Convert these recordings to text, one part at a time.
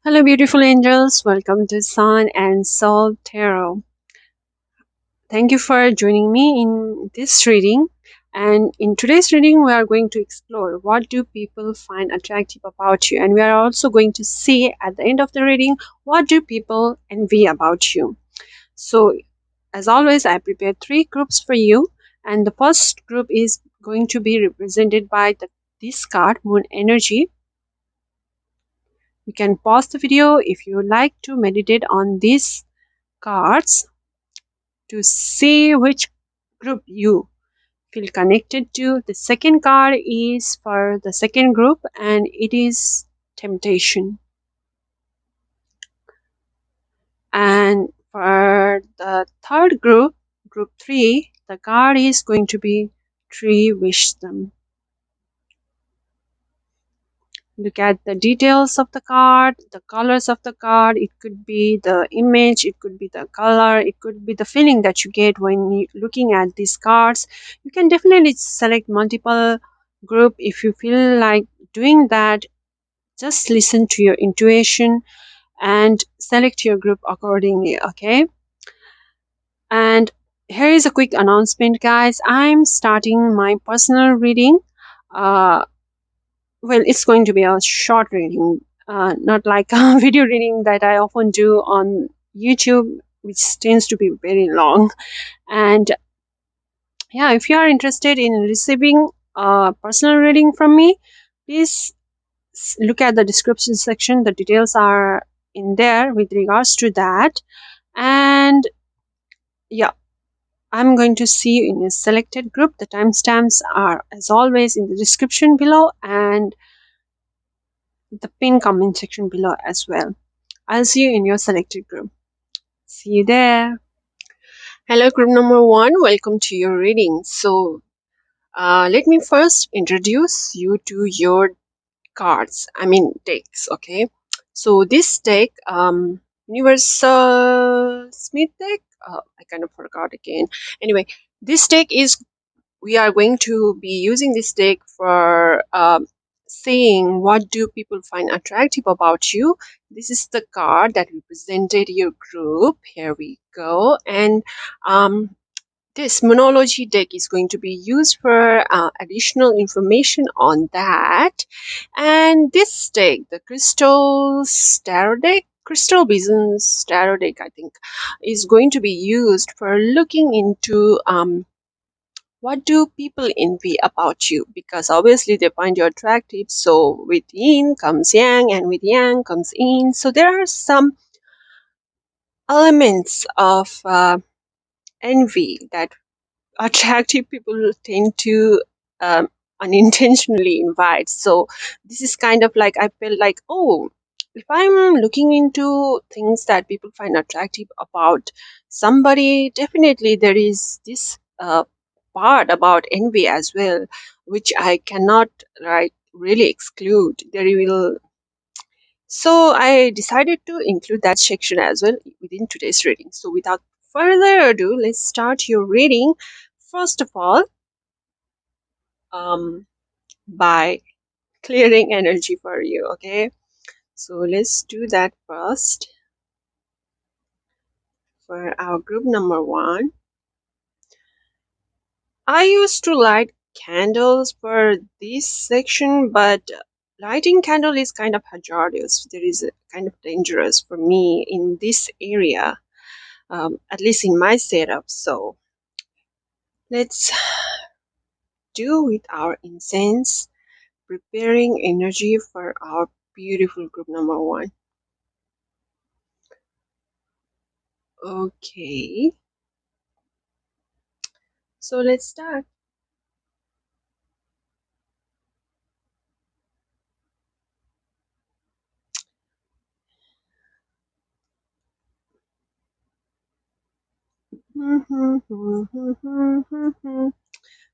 Hello, beautiful angels. Welcome to Sun and Soul Tarot. Thank you for joining me in this reading. And in today's reading, we are going to explore what do people find attractive about you. And we are also going to see at the end of the reading, what do people envy about you. So, as always, I prepared three groups for you. And the first group is going to be represented by this card, Moon Energy. You can pause the video if you would like to meditate on these cards to see which group you feel connected to. The second card is for the second group and it is temptation. And for the third group, group 3, the card is going to be tree wisdom. Look at the details of the card, the colors of the card. It could be the image, it could be the color, it could be the feeling that you get when you looking at these cards. You can definitely select multiple group if you feel like doing that. Just listen to your intuition and select your group accordingly, okay? And here is a quick announcement, guys. I'm starting my personal reading. Well, it's going to be a short reading, not like a video reading that I often do on YouTube, which tends to be very long. And yeah, if you are interested in receiving a personal reading from me, please look at the description section. The details are in there with regards to that. And yeah, I'm going to see you in a selected group. The timestamps are, as always, in the description below and the pin comment section below as well. I'll see you in your selected group. See you there. Hello, group number 1. Welcome to your reading. So, let me first introduce you to your cards. I mean, decks, okay? So, this deck, Universal Smith deck, I kind of forgot again. Anyway, this deck is we are going to be using this deck for saying what do people find attractive about you. This is the card that represented your group. Here we go. And this monology deck is going to be used for additional information on that. And this deck, the Crystal Bison's Tarot deck, I think, is going to be used for looking into what do people envy about you? Because obviously they find you attractive. So with yin comes yang and with yang comes yin. So there are some elements of envy that attractive people tend to unintentionally invite. So this is kind of like, I felt like, oh, if I'm looking into things that people find attractive about somebody, definitely there is this part about envy as well, which I cannot really exclude. There will So I decided to include that section as well within today's reading. So without further ado, let's start your reading. First of all, by clearing energy for you, okay? So let's do that first. For our group number 1, I used to light candles for this section, but lighting candle is kind of hazardous. There is a kind of dangerous for me in this area, at least in my setup. So let's do with our incense, preparing energy for our beautiful group number 1. Okay, so let's start.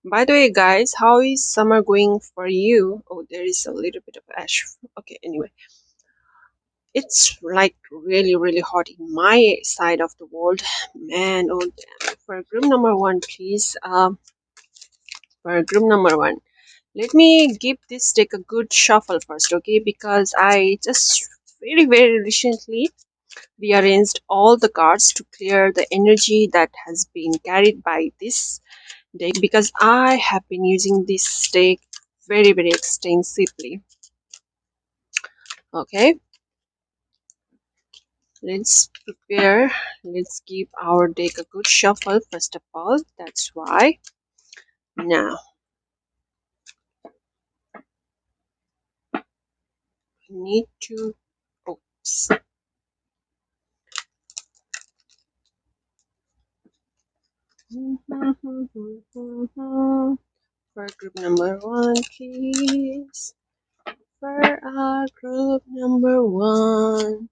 By the way, guys, how is summer going for you? Oh, there is a little bit of ash. Okay, anyway, it's like really hot in my side of the world, man. Oh damn. For group number 1, please. For group number 1, let me give this deck a good shuffle first, okay? Because I just very recently rearranged all the cards to clear the energy that has been carried by this deck, because I have been using this deck very extensively. Okay, let's prepare. Let's give our deck a good shuffle first of all. That's why. Now, we need to. Oops. For group number one, please. For our group number one.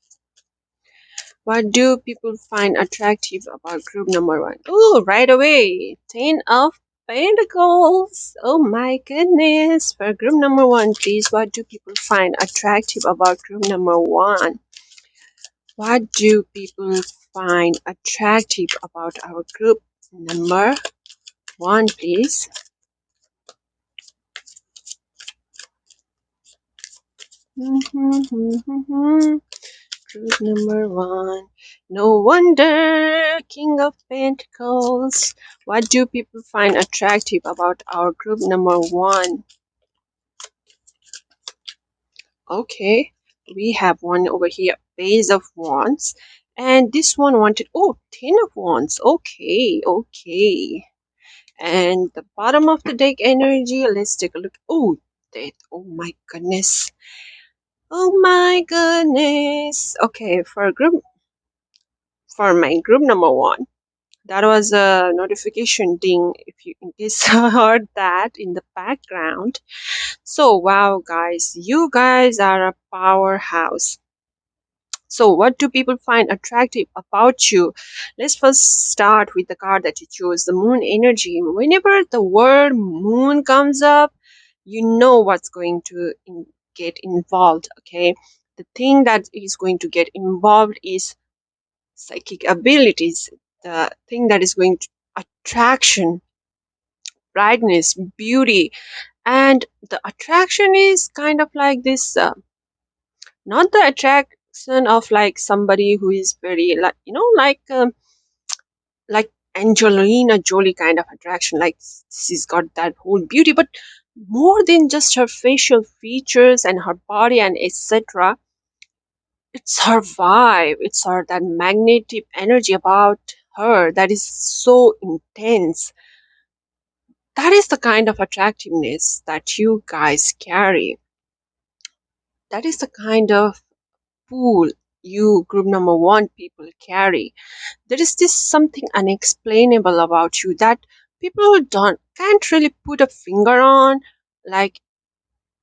What do people find attractive about group number one? Oh, right away. 10 of Pentacles. Oh my goodness. For group number one, please. What do people find attractive about group number one? What do people find attractive about our group number one, please? Group number one. No wonder, King of Pentacles. What do people find attractive about our group number one? Okay, we have one over here, Page of Wands. And this one wanted, oh, 10 of Wands. Okay. And the bottom of the deck energy, let's take a look. Oh, that, oh my goodness. Oh my goodness. Okay, for my group number one. That was a notification ding if you in case heard that in the background. So wow guys, you guys are a powerhouse. So what do people find attractive about you? Let's first start with the card that you chose, the moon energy. Whenever the word moon comes up, you know what's going to get involved, okay? The thing that is going to get involved is psychic abilities. The thing that is going to attraction, brightness, beauty, and the attraction is kind of like this, not the attraction of like somebody who is very like, like Angelina Jolie kind of attraction, like she's got that whole beauty, but more than just her facial features and her body and etc. It's her vibe, it's her that magnetic energy about her that is so intense. That is the kind of attractiveness that you guys carry. That is the kind of pull you group number one people carry. There is this something unexplainable about you that people don't can't really put a finger on. Like,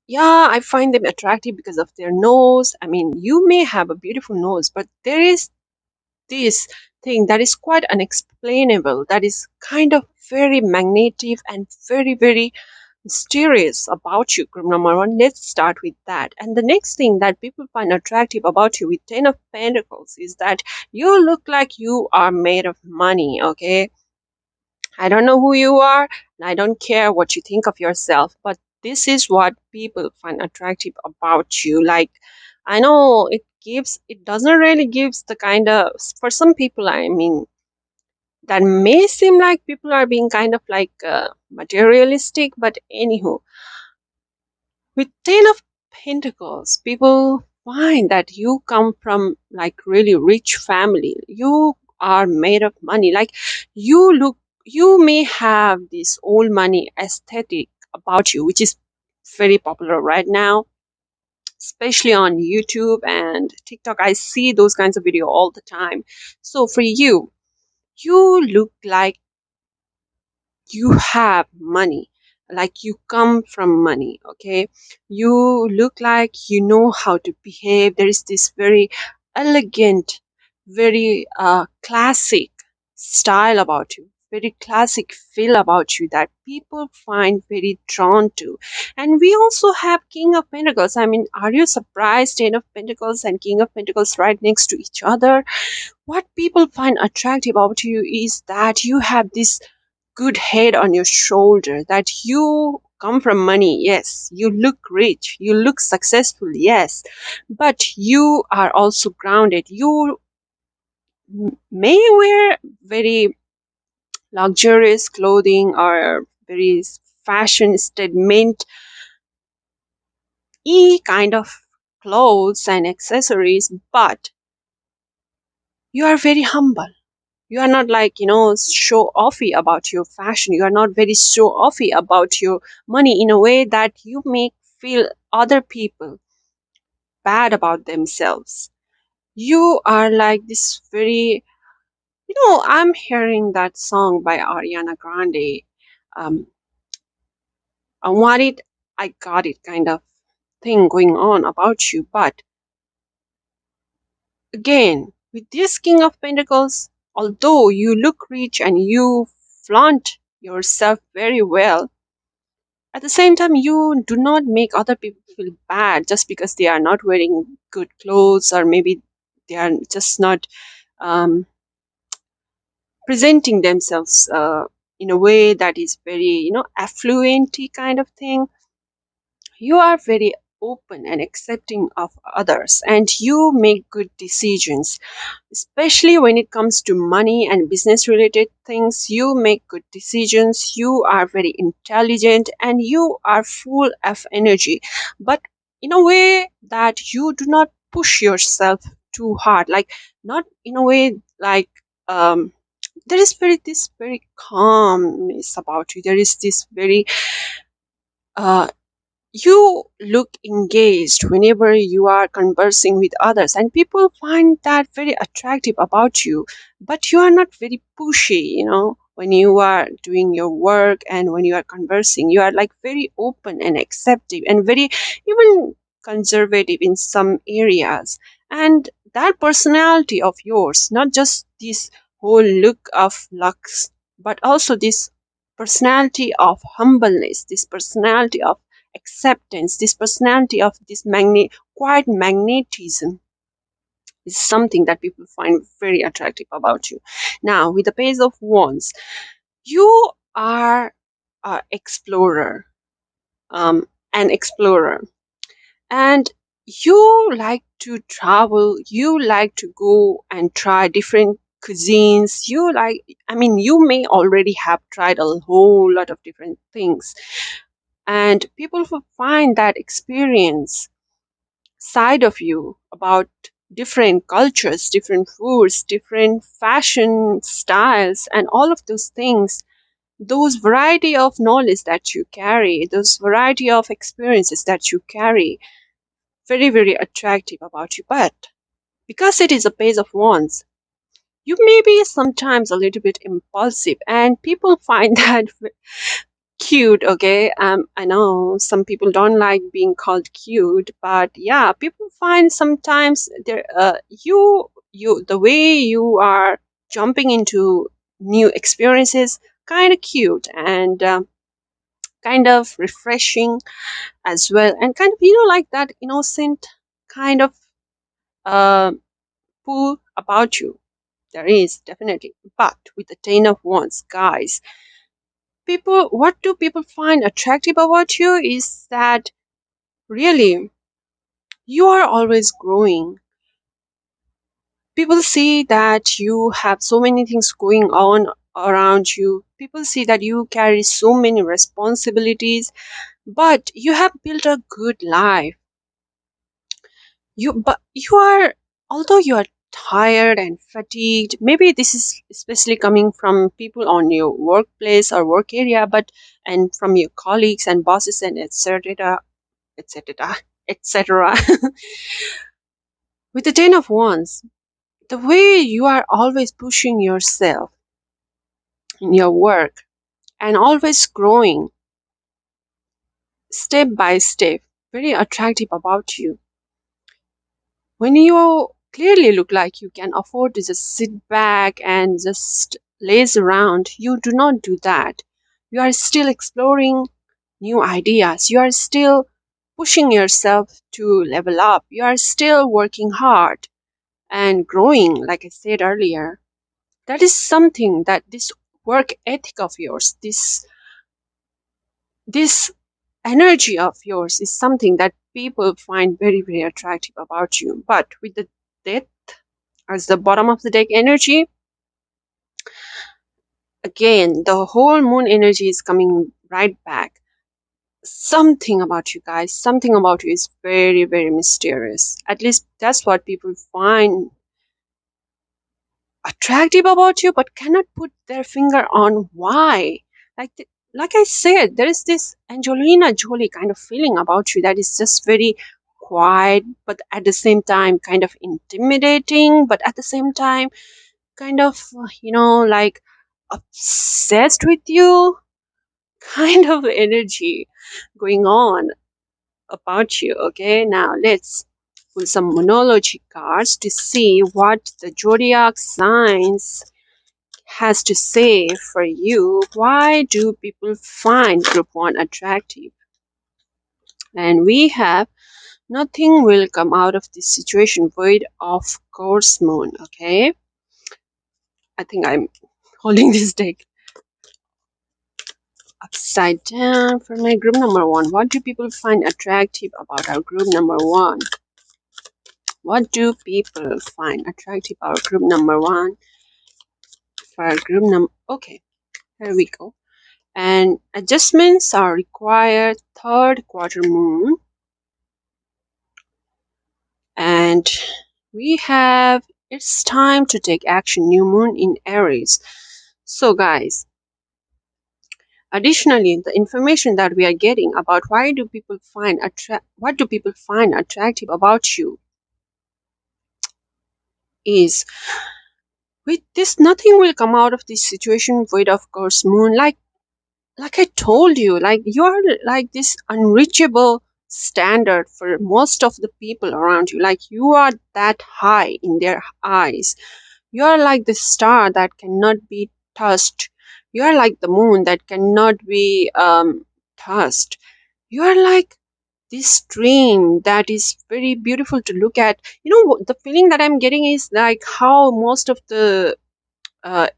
yeah, I find them attractive because of their nose. I mean, you may have a beautiful nose, but there is this thing that is quite unexplainable, that is kind of very magnetic and very mysterious about you, group number one. Let's start with that. And the next thing that people find attractive about you with 10 of Pentacles is that you look like you are made of money, okay? I don't know who you are, and I don't care what you think of yourself, but this is what people find attractive about you. Like, I know it doesn't really gives the kind of, for some people, I mean, that may seem like people are being kind of like materialistic, but anywho, with 10 of Pentacles, people find that you come from like really rich family. You are made of money. Like, you may have this old money aesthetic about you, which is very popular right now, especially on YouTube and TikTok. I see those kinds of video all the time. So for you, you look like you have money, like you come from money, okay? You look like you know how to behave. There is this very elegant, very classic style about you, very classic feel about you that people find very drawn to. And we also have King of Pentacles. I mean, are you surprised? 10 of Pentacles and King of Pentacles right next to each other. What people find attractive about you is that you have this good head on your shoulder, that you come from money, yes, you look rich, you look successful, yes, but you are also grounded. You may wear very luxurious clothing or very fashion statement e kind of clothes and accessories, but you are very humble. You are not like, show offy about your fashion. You are not very show offy about your money in a way that you make feel other people bad about themselves. You are like this very, I'm hearing that song by Ariana Grande. Um, I want it, I got it kind of thing going on about you. But again, with this King of Pentacles, although you look rich and you flaunt yourself very well, at the same time, you do not make other people feel bad just because they are not wearing good clothes, or maybe they are just not um, presenting themselves in a way that is very, affluent kind of thing. You are very open and accepting of others, and you make good decisions, especially when it comes to money and business related things. You make good decisions, you are very intelligent, and you are full of energy, but in a way that you do not push yourself too hard, like not in a way like there is this very calmness about you. There is this very uh, you look engaged whenever you are conversing with others, and people find that very attractive about you. But you are not very pushy, when you are doing your work and when you are conversing. You are like very open and accepting and very even conservative in some areas. And that personality of yours, not just this whole look of lux, but also this personality of humbleness, this personality of acceptance, this personality of this quiet magnetism, is something that people find very attractive about you. Now, with the Page of Wands, you are an explorer, an explorer, and you like to travel. You like to go and try different cuisines. You may already have tried a whole lot of different things, and people will find that experience side of you about different cultures, different foods, different fashion styles, and all of those things, those variety of knowledge that you carry, those variety of experiences that you carry, very, very attractive about you. But because it is a Page of Wands, you may be sometimes a little bit impulsive, and people find that cute. Okay, I know some people don't like being called cute, but yeah, people find sometimes there you the way you are jumping into new experiences kind of cute, and kind of refreshing as well, and kind of, like that innocent kind of uh pull about you. There is definitely. But with the Ten of Wands, guys, what do people find attractive about you is that really you are always growing. People see that you have so many things going on around you. People see that you carry so many responsibilities, but you have built a good life. You are, although you are tired and fatigued, maybe this is especially coming from people on your workplace or work area, but and from your colleagues and bosses and etc, etc, etc. With the Ten of Wands, the way you are always pushing yourself in your work and always growing step by step, very attractive about you. When you clearly look like you can afford to just sit back and just laze around, you do not do that. You are still exploring new ideas. You are still pushing yourself to level up. You are still working hard and growing, like I said earlier. That is something that this work ethic of yours, this energy of yours is something that people find very, very attractive about you. But with the death as the bottom of the deck energy, again, the whole moon energy is coming right back. Something about you guys, something about you is very, very mysterious. At least that's what people find attractive about you, but cannot put their finger on why. Like I said, there is this Angelina Jolie kind of feeling about you that is just very quiet, but at the same time kind of intimidating, but at the same time kind of, like obsessed with you kind of energy going on about you. Okay, now let's pull some monology cards to see what the zodiac signs has to say for you. Why do people find group 1 attractive? And we have nothing will come out of this situation void of course moon. Okay, I think I'm holding this deck upside down for my group number 1. What do people find attractive about our group number 1? What do people find attractive about group number 1? For our group number, okay, here we go. And adjustments are required, third quarter moon. And we have, it's time to take action, new moon in Aries. So guys, additionally, the information that we are getting about what do people find attractive about you is, with this, nothing will come out of this situation void of course moon. Like I told you, like you're like this unreachable standard for most of the people around you. Like you are that high in their eyes. You are like the star that cannot be touched. You are like the moon that cannot be touched. You are like this dream that is very beautiful to look at. The feeling that I'm getting is like how most of the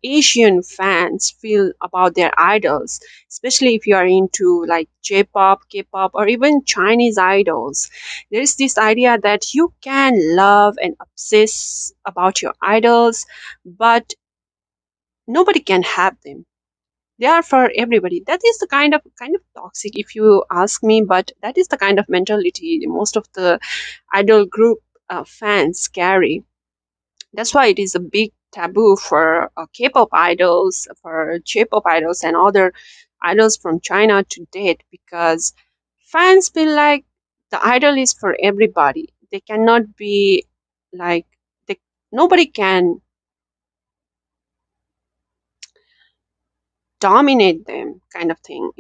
Asian fans feel about their idols, especially if you are into like J-pop, K-pop, or even Chinese idols. There is this idea that you can love and obsess about your idols, but nobody can have them. They are for everybody. That is the kind of toxic, if you ask me, but that is the kind of mentality most of the idol group fans carry. That's why it is a big taboo for K-pop idols, for J-pop idols, and other idols from China to date, because fans feel like the idol is for everybody. They cannot be like they, nobody can dominate them, kind of thing.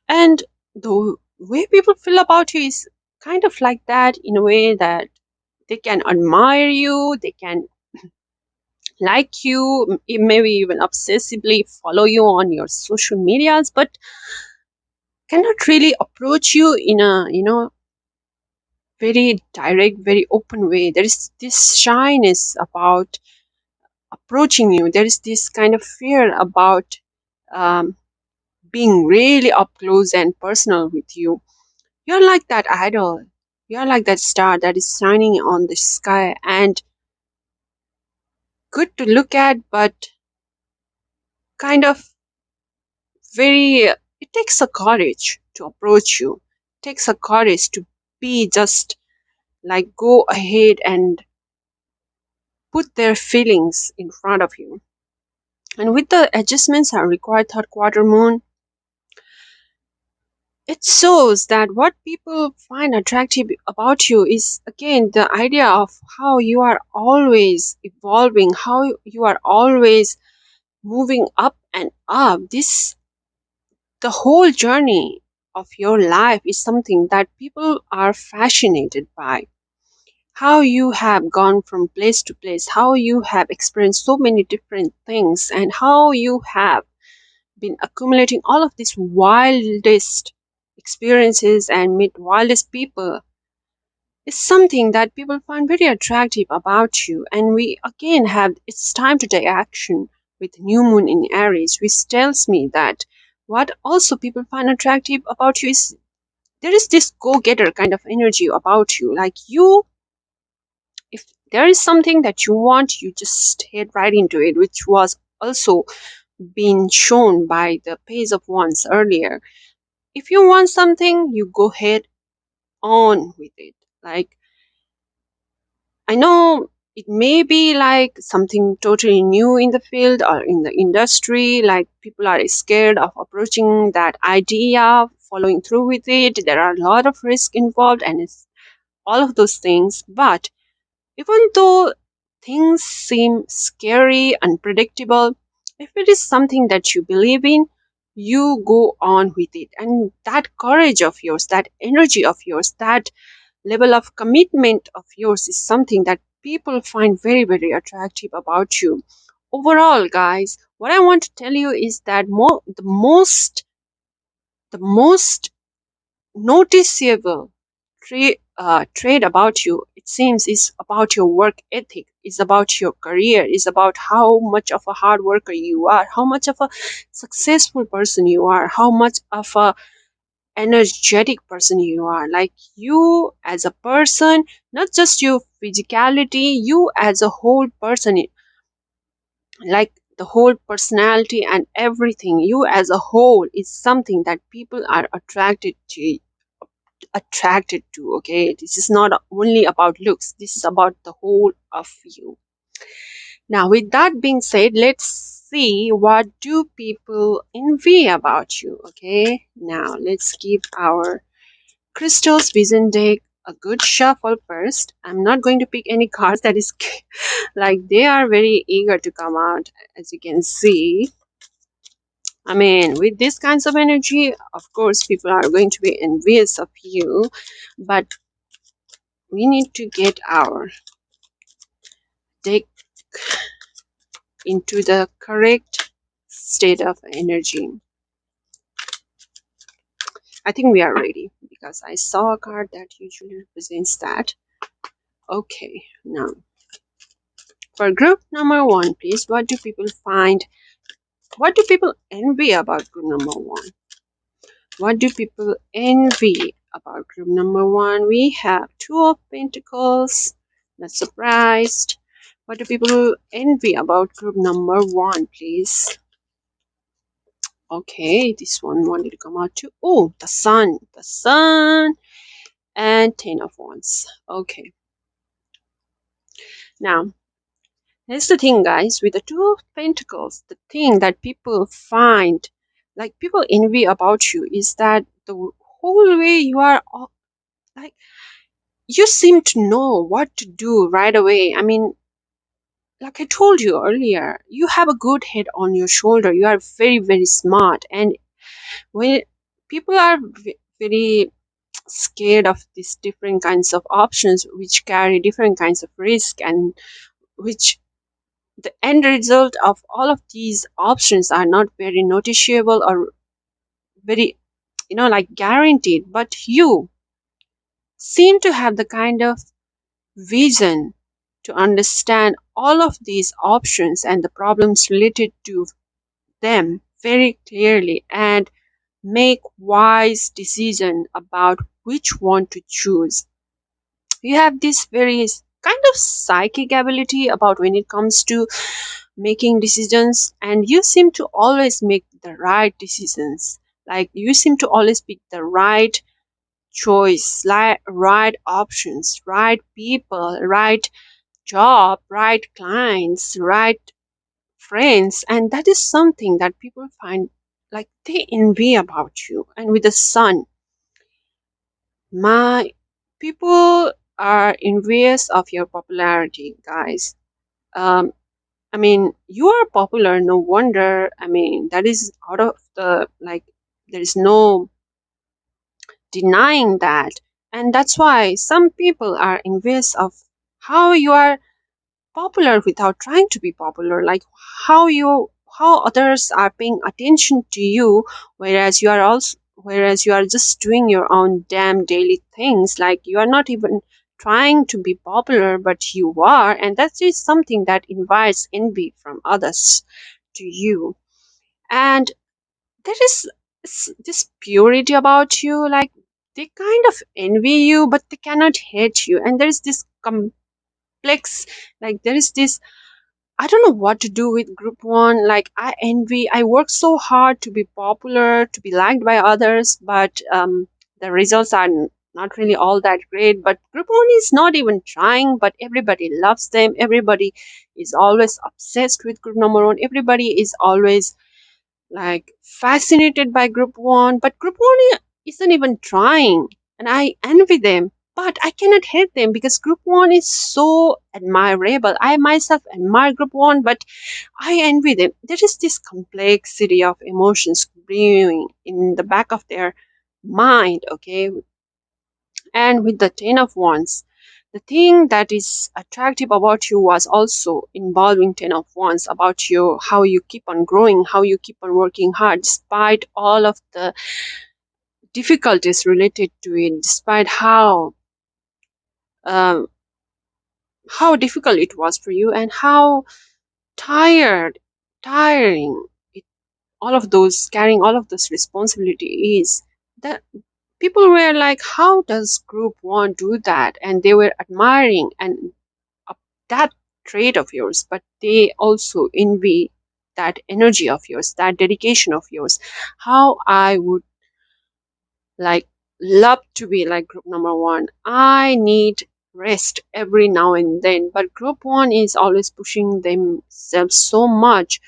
And the way people feel about you is kind of like that, in a way that they can admire you, they can like you, maybe even obsessively follow you on your social medias, but cannot really approach you in a very direct, very open way. There is this shyness about approaching you. There is this kind of fear about um, being really up close and personal with you. You're like that idol. You're like that star that is shining on the sky and good to look at, but kind of very, it takes a courage to approach you. It takes a courage to be just like go ahead and put their feelings in front of you. And with the adjustments are required third quarter moon, it shows that what people find attractive about you is again the idea of how you are always evolving, how you are always moving up and up. This, the whole journey of your life is something that people are fascinated by. How you have gone from place to place, how you have experienced so many different things, and how you have been accumulating all of these wildest experiences and meet wildest people is something that people find very attractive about you. And we again have, it's time to take action. with new moon in Aries, which tells me that what also people find attractive about you is there is this go-getter kind of energy about you. Like you, if there is something that you want, you just head right into it, which was also been shown by the page of wands earlier. If you want something, you go head on with it. Like, I know it may be like something totally new in the field or in the industry, like people are scared of approaching that idea, following through with it. There are a lot of risk involved, and it's all of those things. But even though things seem scary, unpredictable, if it is something that you believe in, you go on with it. And that courage of yours, that energy of yours, that level of commitment of yours is something that people find very, very attractive about you. Overall, guys, what I want to tell you is that the most noticeable trait about you, it seems, is about your work ethic, is about your career, is about how much of a hard worker you are, how much of a successful person you are, how much of a energetic person you are. Like you as a person, not just your physicality, you as a whole person, like the whole personality and everything, you as a whole is something that people are attracted to. Okay, this is not only about looks, this is about the whole of you. Now with that being said, let's see what do people envy about you. Okay, now let's give our crystals vision deck a good shuffle first. I'm not going to pick any cards that is like they are very eager to come out, as you can see. I mean, with these kinds of energy, of course people are going to be envious of you, but we need to get our deck into the correct state of energy. I think we are ready because I saw a card that usually represents that. Okay, now for group number one, please, what do people envy about group number one? What do people envy about group number one? We have Two of Pentacles. Not surprised. What do people envy about group number one, please? Okay, this one wanted to come out too. Oh, the Sun. The Sun and Ten of Wands. Okay. Now, here's the thing, guys. With the Two of Pentacles, the thing that people find, like people envy about you, is that the whole way you are, like, you seem to know what to do right away. I mean, like I told you earlier, you have a good head on your shoulder. You are very, very smart. And when people are very scared of these different kinds of options, which carry different kinds of risk, and which the end result of all of these options are not very noticeable or very, like guaranteed. But you seem to have the kind of vision to understand all of these options and the problems related to them very clearly and make wise decision about which one to choose. You have this very kind of psychic ability about when it comes to making decisions, and you seem to always make the right decisions. Like you seem to always pick the right choice, like right options, right people, right job, right clients, right friends, and that is something that people find like they envy about you. And with the Sun, my people are envious of your popularity, guys. um I mean, you are popular, no wonder. I mean, that is out of the, like, there is no denying that. And that's why some people are envious of how you are popular without trying to be popular, like how others are paying attention to you, whereas you are just doing your own damn daily things, like you are not even trying to be popular, but you are. And that is something that invites envy from others to you. And there is this purity about you, like they kind of envy you, but they cannot hate you. And there is this complex, like there is this, I don't know what to do with group one. Like I envy, I work so hard to be popular, to be liked by others, but the results are not really all that great. But group one is not even trying, but everybody loves them. Everybody is always obsessed with group number one. Everybody is always like fascinated by group one, but group one isn't even trying, and I envy them. But I cannot hate them because group one is so admirable. I myself admire group one, but I envy them. There is this complexity of emotions brewing in the back of their mind, okay? And with the Ten of Wands, the thing that is attractive about you was also involving Ten of Wands, about you, how you keep on growing, how you keep on working hard despite all of the difficulties related to it, despite um, how difficult it was for you and how tiring it, all of those, carrying all of this responsibility is. That people were like, how does group one do that? And they were admiring and that trait of yours, but they also envy that energy of yours, that dedication of yours. How I would like love to be like group number one. I need rest every now and then, but group one is always pushing themselves so much.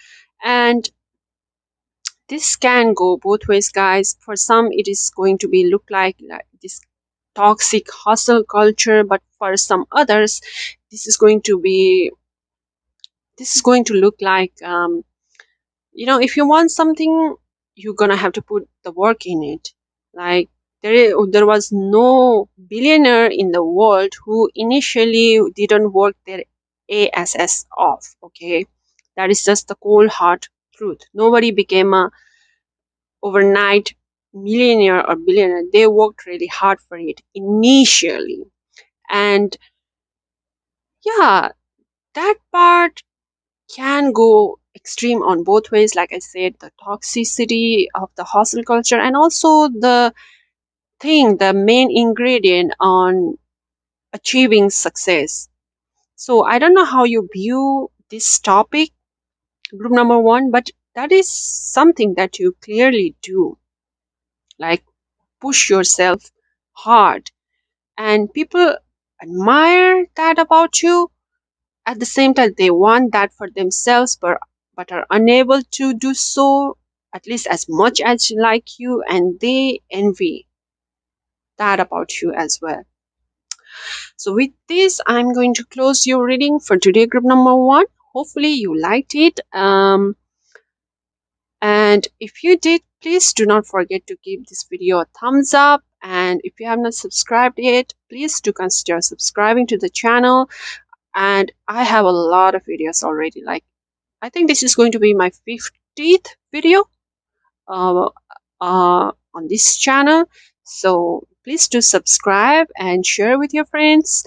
And this can go both ways, guys. For some it is going to be look like this toxic hustle culture, but for some others this is going to be, this is going to look like if you want something, you're gonna have to put the work in it. Like there was no billionaire in the world who initially didn't work their ass off, okay? That is just the cold hard truth. Nobody became a overnight millionaire or billionaire. They worked really hard for it initially. And yeah, that part can go extreme on both ways. Like I said, the toxicity of the hustle culture, and also the main ingredient on achieving success. So I don't know how you view this topic, group number one, but that is something that you clearly do, like push yourself hard, and people admire that about you. At the same time, they want that for themselves, but are unable to do so at least as much as like you, and they envy that about you as well. So with this, I'm going to close your reading for today, group number one. Hopefully you liked it. And if you did, please do not forget to give this video a thumbs up. And if you have not subscribed yet, please do consider subscribing to the channel. And I have a lot of videos already. Like I think this is going to be my 50th video uh, on this channel. So please do subscribe and share with your friends.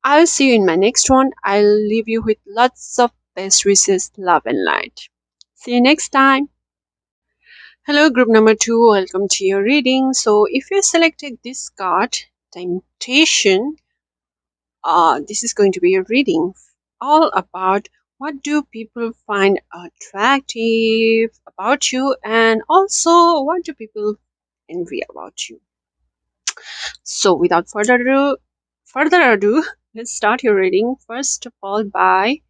I'll see you in my next one. I'll leave you with lots of best wishes, love, and light. See you next time. Hello, group number two. Welcome to your reading. So if you selected this card, Temptation, this is going to be a reading all about what do people find attractive about you, and also what do people envy about you. So without further ado, let's start your reading. First of all, by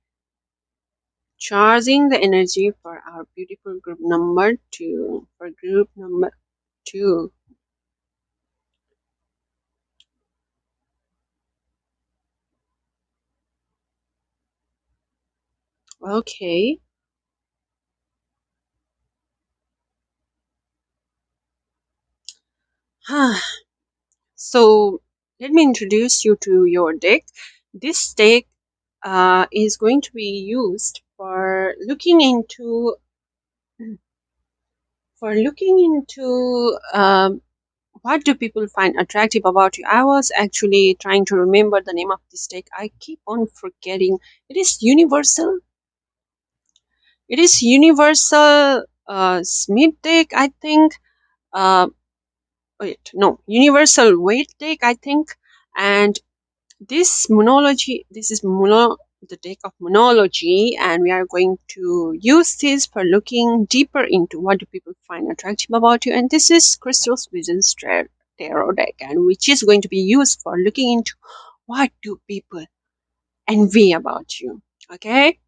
charging the energy for our beautiful group number two. For group number two. Okay. So let me introduce you to your deck. This deck is going to be used for looking into what do people find attractive about you. I was actually trying to remember the name of this deck. I keep on forgetting. It is universal. It is universal Smith deck, I think. Uh, Wait, no, universal weight deck, I think. And this is the deck of monology, and we are going to use this for looking deeper into what do people find attractive about you. And this is Crystal's Visions Tarot deck, and which is going to be used for looking into what do people envy about you. Okay,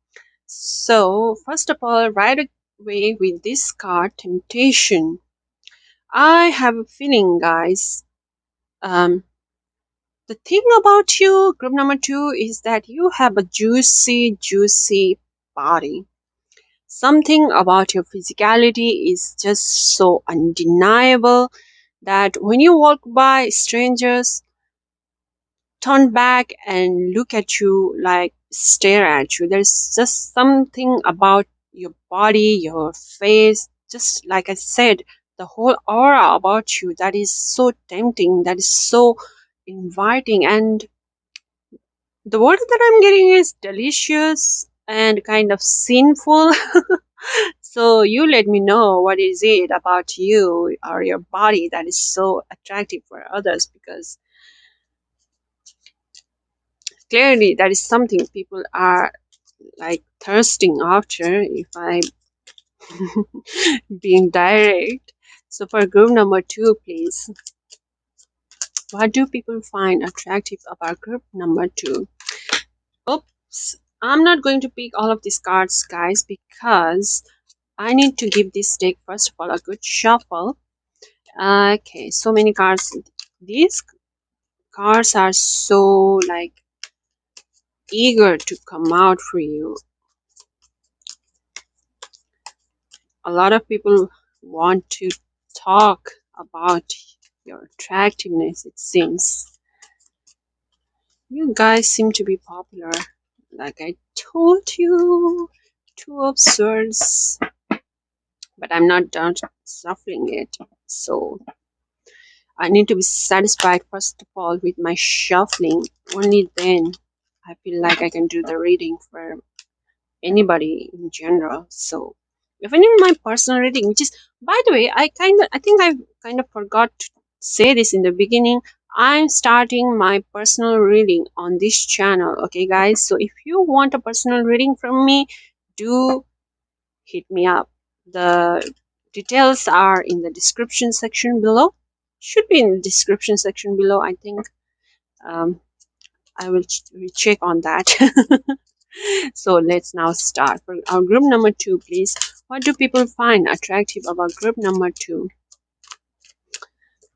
so first of all, right away with this card, Temptation. I have a feeling, guys. Um, The thing about you, group number two, is that you have a juicy, juicy body. Something about your physicality is just so undeniable that when you walk by, strangers turn back and look at you, like stare at you. There's just something about your body, your face, just like I said, the whole aura about you that is so tempting, that is so inviting. And the word that I'm getting is delicious and kind of sinful. So you let me know, what is it about you or your body that is so attractive for others, because clearly that is something people are like thirsting after, if I'm being direct. So for group number two, please, what do people find attractive about group number two? Oops, I'm not going to pick all of these cards, guys, because I need to give this deck, first of all, a good shuffle. Okay, so many cards. These cards are so like eager to come out for you. A lot of people want to talk about your attractiveness, it seems. You guys seem to be popular. Like I told you, two of swords, but I'm not done shuffling it. So I need to be satisfied first of all with my shuffling. Only then I feel like I can do the reading for anybody in general. So even in my personal reading, which is, by the way, I think I kind of forgot to say this in the beginning. I'm starting my personal reading on this channel. Okay, guys. So if you want a personal reading from me, do hit me up. The details are in the description section below. Should be in the description section below, I think. Um, I will check on that. So let's now start. For our group number two, please. What do people find attractive about group number two?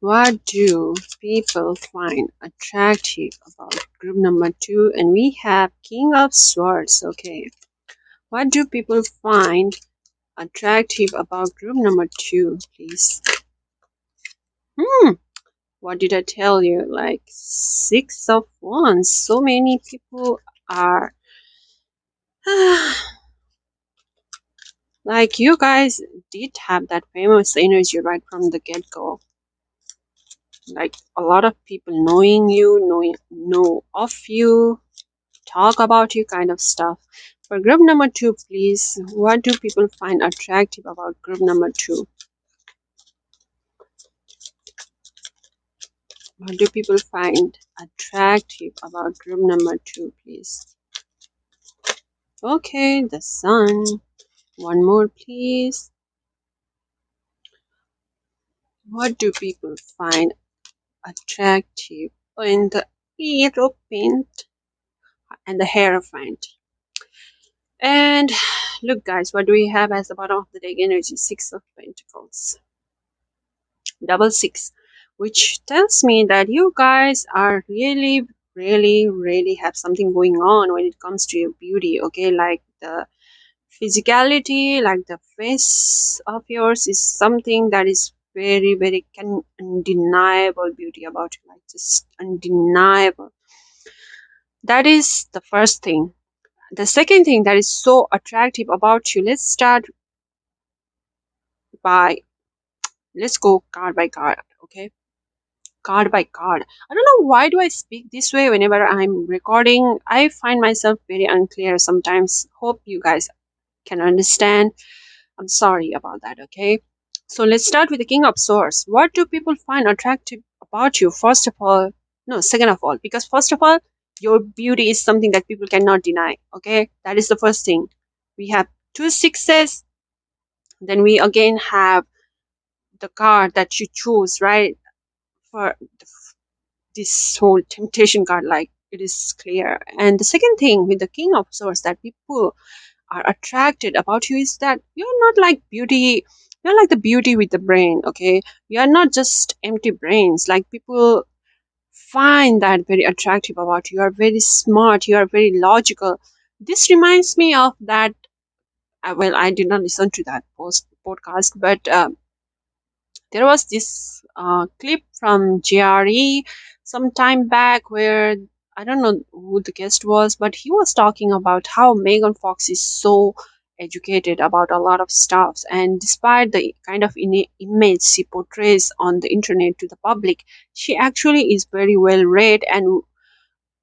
What do people find attractive about group number two? And we have King of Swords. Okay. What do people find attractive about group number two, please? What did I tell you? Like Six of Wands. So many people are like, you guys did have that famous energy right from the get-go. Like a lot of people knowing you, know of you, talk about you, kind of stuff. For group number two, please, what do people find attractive about group number two? What do people find attractive about group number two, please? Okay, the sun. One more, please. What do people find attractive in the European and the Hierophant? And look, guys, what do we have as the bottom of the deck energy? Six of Pentacles. Double six. Which tells me that you guys are really, really, really have something going on when it comes to your beauty. Okay, like the physicality, like the face of yours is something that is very, very undeniable beauty about you. Like just undeniable. That is the first thing. The second thing that is so attractive about you, let's start by, let's go card by card, okay? Card by card. I don't know why do I speak this way whenever I'm recording. I find myself very unclear sometimes. Hope you guys can understand. I'm sorry about that, okay? So let's start with the King of Swords. What do people find attractive about you? First of all, no, second of all, because first of all, your beauty is something that people cannot deny, okay? That is the first thing. We have two sixes, then we again have the card that you choose, right? For this whole temptation card, like it is clear. And the second thing with the King of Swords that people are attracted about you is that you're not like beauty, you're like the beauty with the brain, okay? You're not just empty brains. Like people find that very attractive about you. You are very smart, you are very logical. This reminds me of that. Well, I did not listen to that podcast, but there was this clip from JRE some time back where I don't know who the guest was, but he was talking about how Megan Fox is so educated about a lot of stuff, and despite the kind of image she portrays on the internet to the public, she actually is very well read and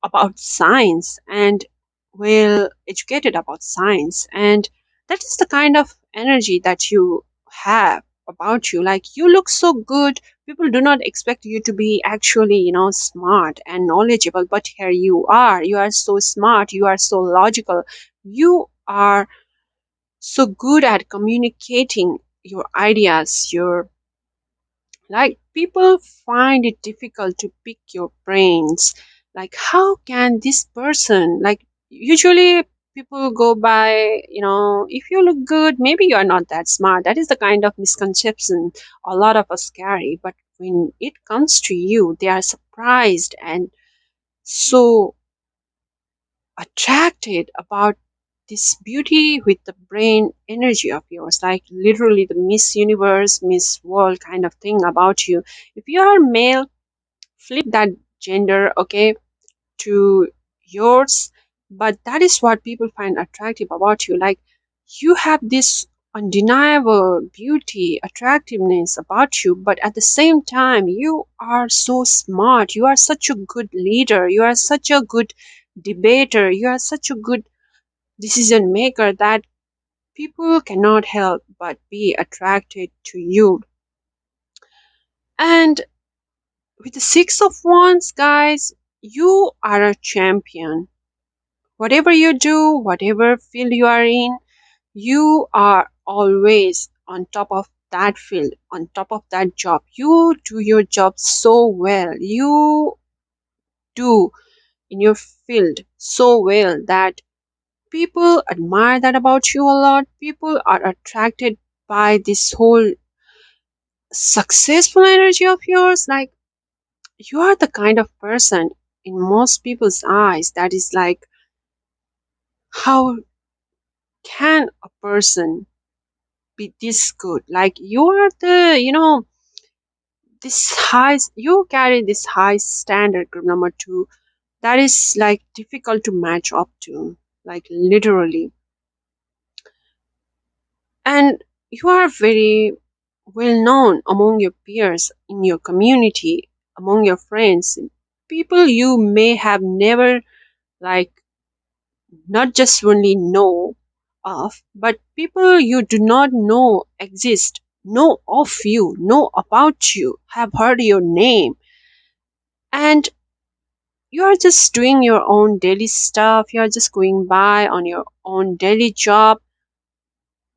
about science and well educated about science, and that is the kind of energy that you have about you. Like you look so good, people do not expect you to be actually, smart and knowledgeable, but here you are so smart, you are so logical, you are so good at communicating your ideas, your like people find it difficult to pick your brains. Like how can this person, like usually people go by, if you look good, maybe you are not that smart. That is the kind of misconception a lot of us carry. But when it comes to you, they are surprised and so attracted about this beauty with the brain energy of yours, like literally the Miss Universe, Miss World kind of thing about you. If you are male, flip that gender, okay, to yours. But that is what people find attractive about you. Like you have this undeniable beauty, attractiveness about you, but at the same time, you are so smart. You are such a good leader. You are such a good debater. You are such a good decision maker that people cannot help but be attracted to you. And with the Six of Wands, guys, you are a champion. Whatever you do, whatever field you are in, you are always on top of that field, on top of that job. You do your job so well. You do in your field so well that people admire that about you a lot. People are attracted by this whole successful energy of yours. Like you are the kind of person in most people's eyes that is like, how can a person be this good? Like you are the, this high, you carry this high standard, group number two, that is like difficult to match up to, like literally. And you are very well known among your peers, in your community, among your friends, people you may have never like not just only know of, but people you do not know exist, know of you, know about you, have heard your name, and you are just doing your own daily stuff, you are just going by on your own daily job,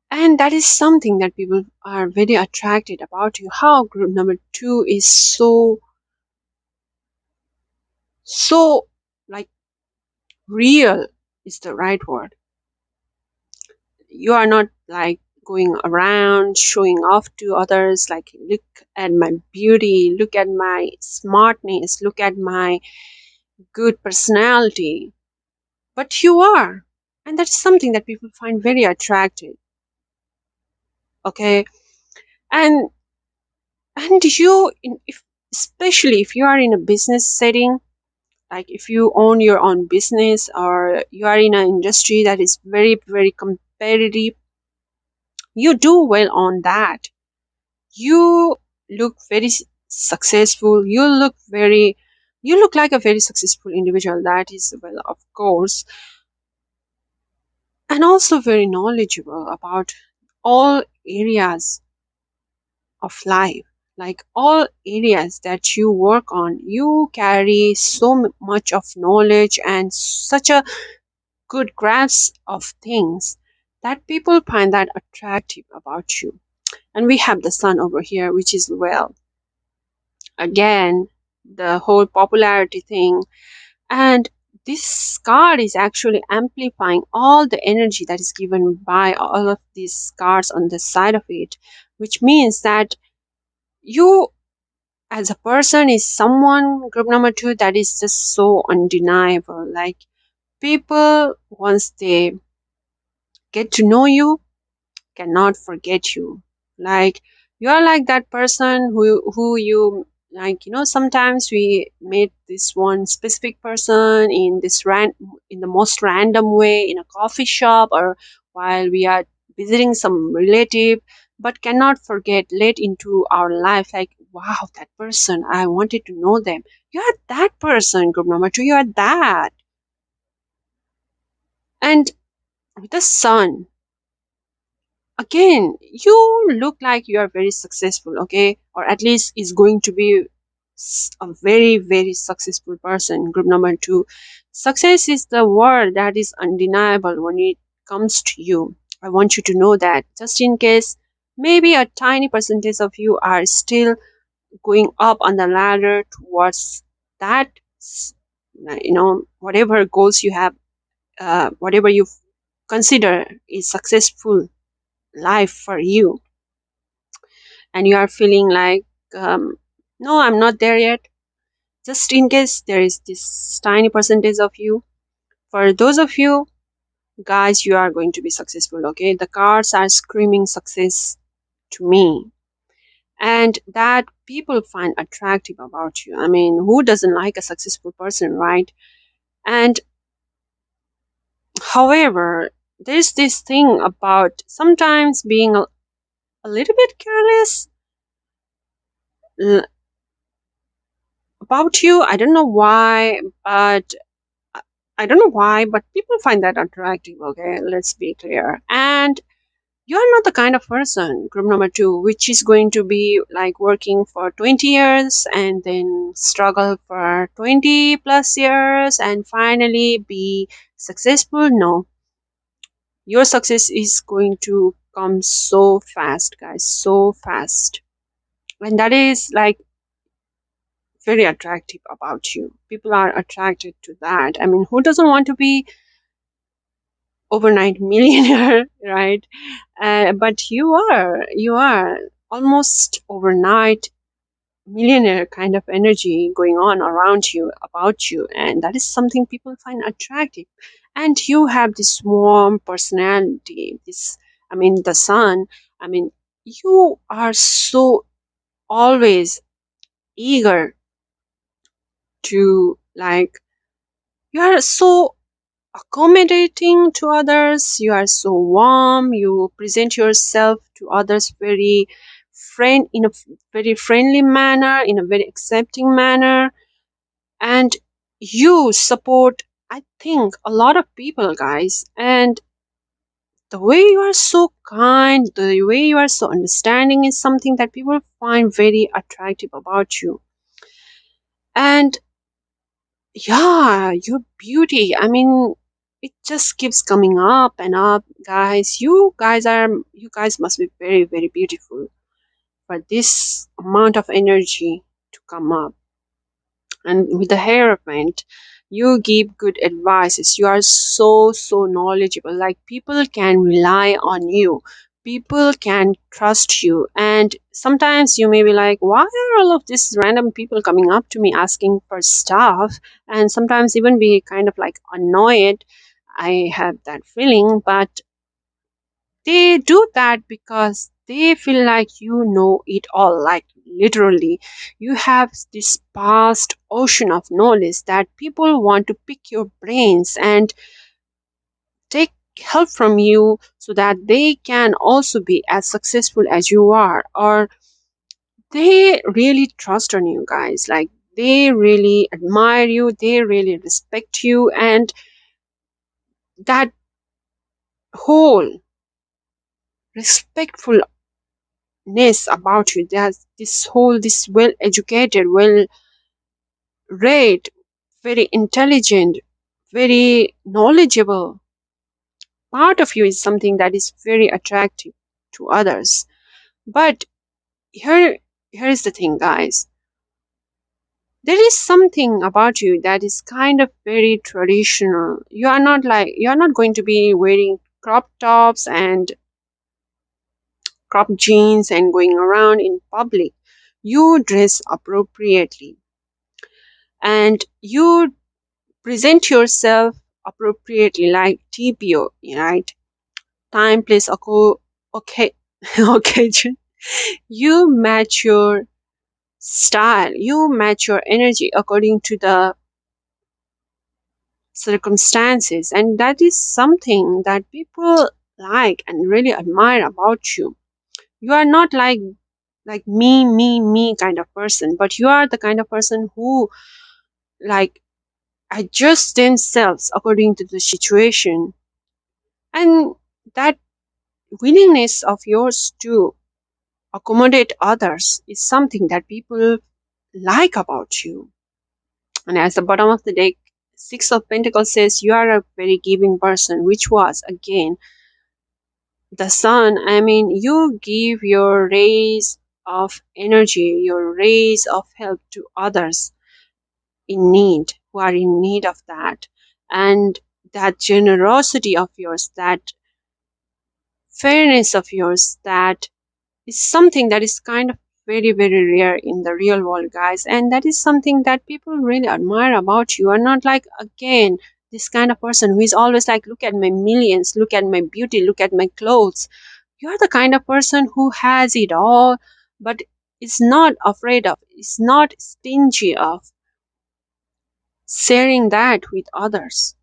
and that is something that people are very attracted about you. How group number two is so like real is the right word. You are not like going around showing off to others, like look at my beauty, look at my smartness, look at my good personality, but you are, and that's something that people find very attractive, okay? And and you if especially if you are in a business setting, like if you own your own business or you are in an industry that is very very competitive, you do well on that. You look very successful, you look like a very successful individual, that is well of course. and also very knowledgeable about all areas of life. Like all areas that you work on, you carry so much of knowledge and such a good grasp of things that people find that attractive about you. And we have the sun over here, which is, well, again, the whole popularity thing. And this card is actually amplifying all the energy that is given by all of these cards on the side of it, which means that you as a person is someone, group number two, that is just so undeniable. Like, people, once they get to know you, cannot forget you. Like, you are like that person who you like, sometimes we meet this one specific person in in the most random way in a coffee shop, or while we are visiting some relative, but cannot forget late into our life, like, wow, that person, I wanted to know them. You are that person, group number two, you are that. And with the sun, again, you look like you are very successful, okay, or at least is going to be a very very successful person. Group number two, success is the word that is undeniable when it comes to you. I want you to know that, just in case maybe a tiny percentage of you are still going up on the ladder towards that, whatever goals you have, whatever you consider is successful life for you, and you are feeling like, no, I'm not there yet. Just in case there is this tiny percentage of you, for those of you guys, you are going to be successful, okay? The cards are screaming success to me, and that people find attractive about you. I mean, who doesn't like a successful person, right? And however, there's this thing about sometimes being a little bit careless about you. I don't know why, but I don't know why, but people find that attractive, okay? Let's be clear. And you're not the kind of person, group number two, which is going to be like working for 20 years and then struggle for 20 plus years and finally be successful. No, your success is going to come so fast, guys, so fast. And that is like very attractive about you. People are attracted to that. I mean, who doesn't want to be overnight millionaire, right? But you are almost overnight millionaire kind of energy going on around you, about you, and that is something people find attractive. And you have this warm personality, this, I mean, the sun, I mean, you are so always eager to, like, you are so accommodating to others, you are so warm, you present yourself to others very in a very friendly manner, in a very accepting manner, and you support, I think, a lot of people, guys. And the way you are so kind, the way you are so understanding is something that people find very attractive about you. And yeah, your beauty, I mean, it just keeps coming up and up, guys. You guys must be very very beautiful for this amount of energy to come up. And with the hierophant, you give good advices. You are so knowledgeable, like people can rely on you, people can trust you. And sometimes you may be like, why are all of these random people coming up to me asking for stuff, and sometimes even be kind of like annoyed. I have that feeling, but they do that because they feel like you know it all, like literally. You have this vast ocean of knowledge that people want to pick your brains and take help from you so that they can also be as successful as you are. Or they really trust on you, guys. Like, they really admire you, they really respect you, and that whole respectfulness about you. There's this well educated, well read, very intelligent, very knowledgeable part of you is something that is very attractive to others. But here here is the thing, guys. There is something about you that is kind of very traditional. You are not going to be wearing crop tops and crop jeans and going around in public. You dress appropriately and you present yourself appropriately, like TPO, right? Time, place, okay, occasion. You match your style, you match your energy according to the circumstances, and that is something that people like and really admire about you. You are not like me kind of person, but you are the kind of person who like adjust themselves according to the situation, and that willingness of yours to accommodate others is something that people like about you. And as the bottom of the deck, Six of Pentacles says you are a very giving person, which was again the sun. I mean, you give your rays of energy, your rays of help to others in need, who are in need of that. And that generosity of yours, that fairness of yours, that is something that is kind of very, very rare in the real world, guys. And that is something that people really admire about you. You are not like, again, this kind of person who is always like, look at my millions, look at my beauty, look at my clothes. You are the kind of person who has it all, but is not afraid of, is not stingy of sharing that with others,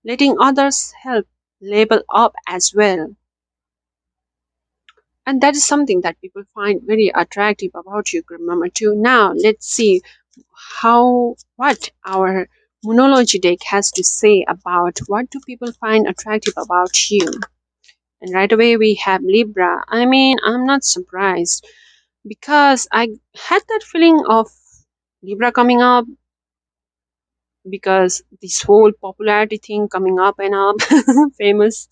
letting others help label up as well. And that is something that people find very attractive about you, group number two. Now let's see what our monology deck has to say about what do people find attractive about you. And right away we have Libra. I mean, I'm not surprised because I had that feeling of Libra coming up, because this whole popularity thing coming up and up, famous.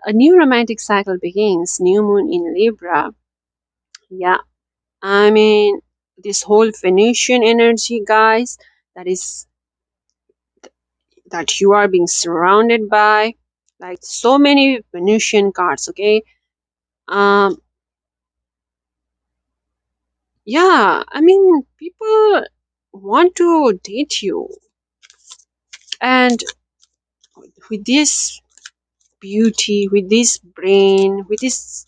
A new romantic cycle begins, new moon in Libra. Yeah, I mean, this whole Venetian energy, guys, that is that you are being surrounded by, like so many Venetian cards, okay? Um, yeah, I mean, people want to date you, and with this beauty, with this brain, with this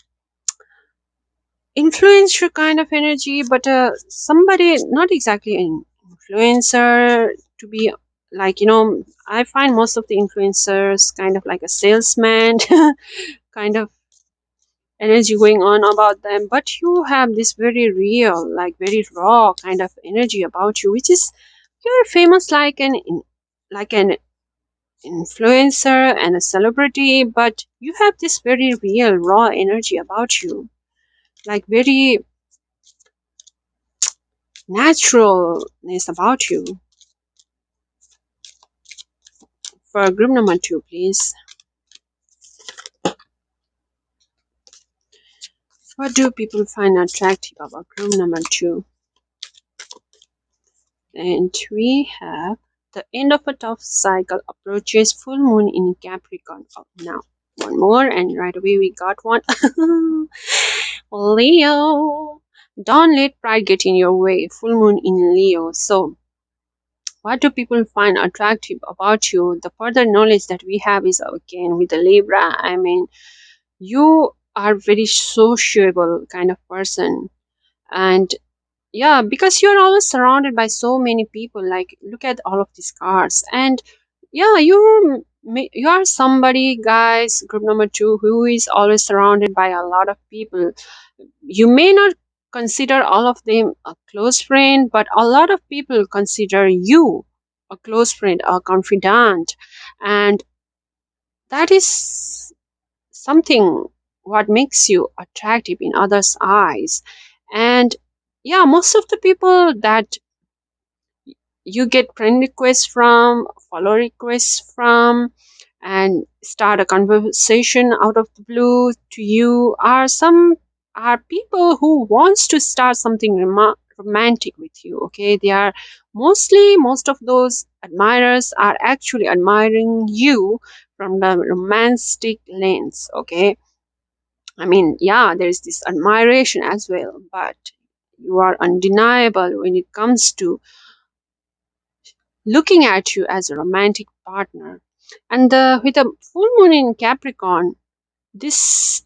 influencer kind of energy, but somebody not exactly an influencer to be like, I find most of the influencers kind of like a salesman kind of energy going on about them, but you have this very real, like very raw kind of energy about you, which is you're famous like an influencer and a celebrity, but you have this very real raw energy about you, like very naturalness about you. For group number two, please. What do people find attractive about group number two? And we have the end of a tough cycle approaches, full moon in Capricorn. Oh, now one more, and right away we got one. Leo. Don't let pride get in your way. Full moon in Leo. So what do people find attractive about you? The further knowledge that we have is again with the Libra. I mean, you are very sociable kind of person, and yeah, because you're always surrounded by so many people. Like, look at all of these cars, and yeah, you are somebody, guys, group number two, who is always surrounded by a lot of people. You may not consider all of them a close friend, but a lot of people consider you a close friend, a confidant, and that is something what makes you attractive in others' eyes. And yeah, most of the people that you get friend requests from, follow requests from, and start a conversation out of the blue to you are people who wants to start something romantic with you. Okay, they are most of those admirers are actually admiring you from the romantic lens. Okay, I mean, yeah, there is this admiration as well, but you are undeniable when it comes to looking at you as a romantic partner. And with a full moon in Capricorn, this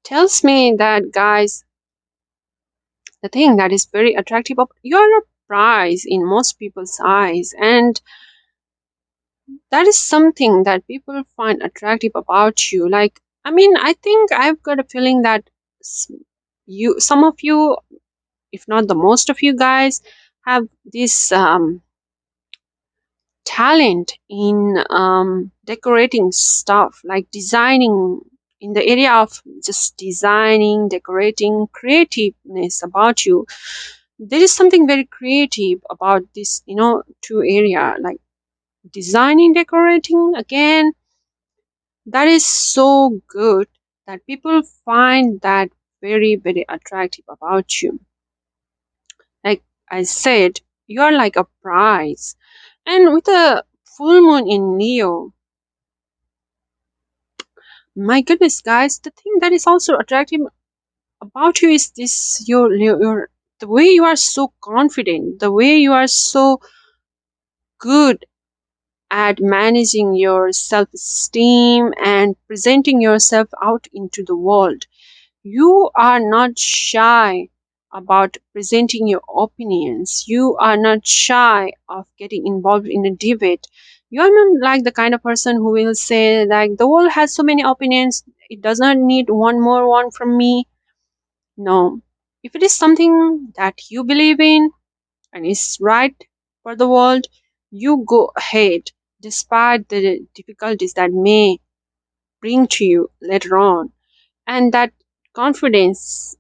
tells me that, guys, the thing that is very attractive of you're a prize in most people's eyes, and that is something that people find attractive about you. Like, I mean, I think I've got a feeling that s- some of you, if not the most of you guys, have this talent in decorating stuff, like designing, in the area of just designing, decorating, creativeness about you. There is something very creative about this, two area, like designing, decorating. Again, that is so good that people find that very, very attractive about you. Like I said, you are like a prize. And with a full moon in Leo, my goodness, guys, the thing that is also attractive about you is this your the way you are so confident, the way you are so good at managing your self-esteem and presenting yourself out into the world. You are not shy about presenting your opinions. You are not shy of getting involved in a debate. You are not like the kind of person who will say, like, the world has so many opinions, it does not need one more one from me. No. If it is something that you believe in and is right for the world, you go ahead, despite the difficulties that may bring to you later on. And that confidence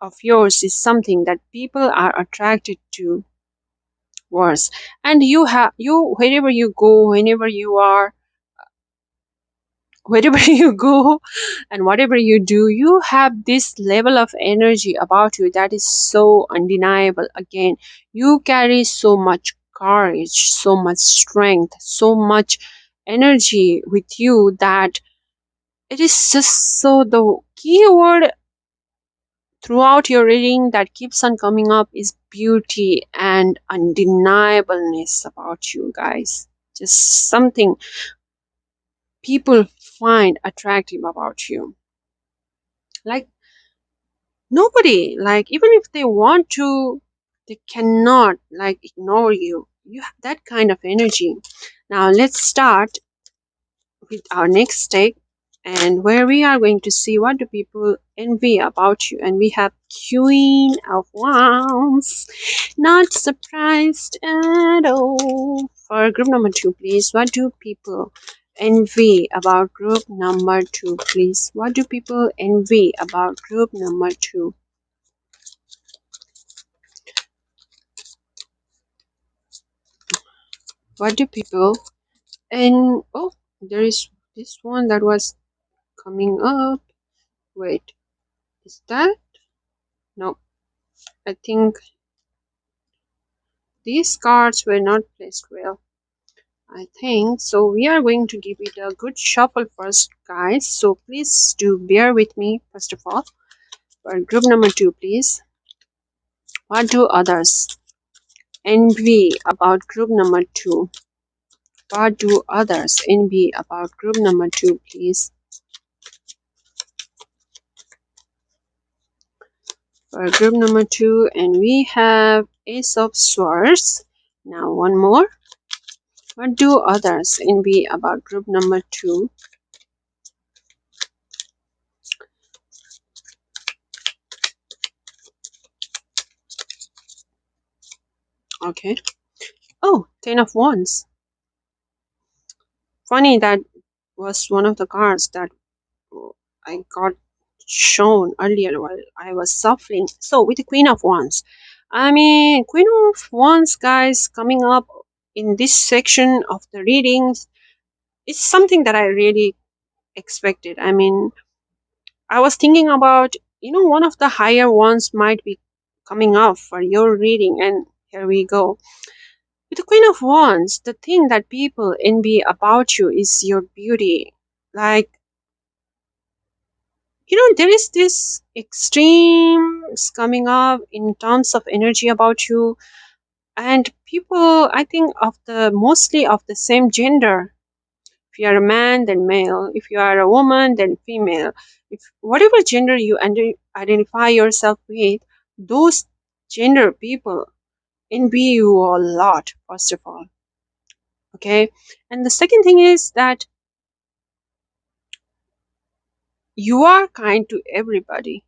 of yours is something that people are attracted to worse. And you wherever you go, whenever you are, wherever you go, and whatever you do, you have this level of energy about you that is so undeniable. Again, you carry so much courage, so much strength, so much energy with you that it is just so, the key word throughout your reading that keeps on coming up is beauty and undeniableness about you, guys. Just something people find attractive about you. Like, nobody, like, even if they want to, they cannot, like, ignore you. You have that kind of energy. Now let's start with our next take, and where we are going to see what do people envy about you. And we have Queen of Wands. Not surprised at all. For group number 2, please, what do people envy about group number 2, please? What do people envy about group number 2? What do people, and oh, there is this one that was coming up. Wait, is that? No, I think these cards were not placed well, I think. So we are going to give it a good shuffle first, guys. So please do bear with me, first of all. For group number 2, please. What do others envy about group number 2? What do others envy about group number 2, please? For group number 2, and we have Ace of Swords. Now one more. What do others envy about group number 2? Okay. Oh, Ten of Wands. Funny, that was one of the cards that I got shown earlier while I was suffering. So with the Queen of Wands, I mean, Queen of Wands, guys, coming up in this section of the readings is something that I really expected. I mean, I was thinking about, one of the higher ones might be coming up for your reading, and here we go. With the Queen of Wands, the thing that people envy about you is your beauty. Like, there is this extremes coming up in terms of energy about you, and people, I think, of the mostly of the same gender. If you are a man, then male. If you are a woman, then female. If whatever gender you identify yourself with, those gender people envy you a lot, first of all. Okay. And the second thing is that you are kind to everybody.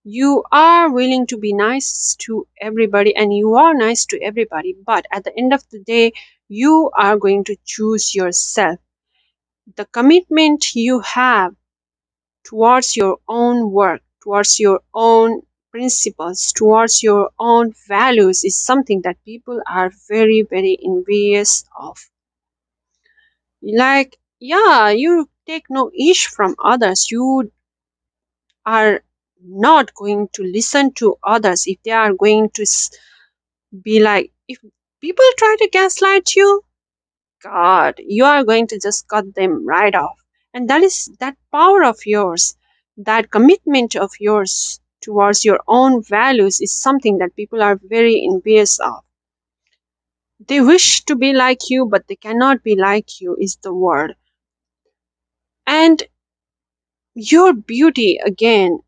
You are willing to be nice to everybody, and you are nice to everybody. But at the end of the day, you are going to choose yourself. The commitment you have towards your own work, towards your own principles, towards your own values is something that people are very, very envious of. Like, yeah, you take no ish from others. You are not going to listen to others if they are going to be like, if people try to gaslight you, God, you are going to just cut them right off. And that is that power of yours, that commitment of yours towards your own values is something that people are very envious of. They wish to be like you, but they cannot be like you, is the word. And your beauty, again,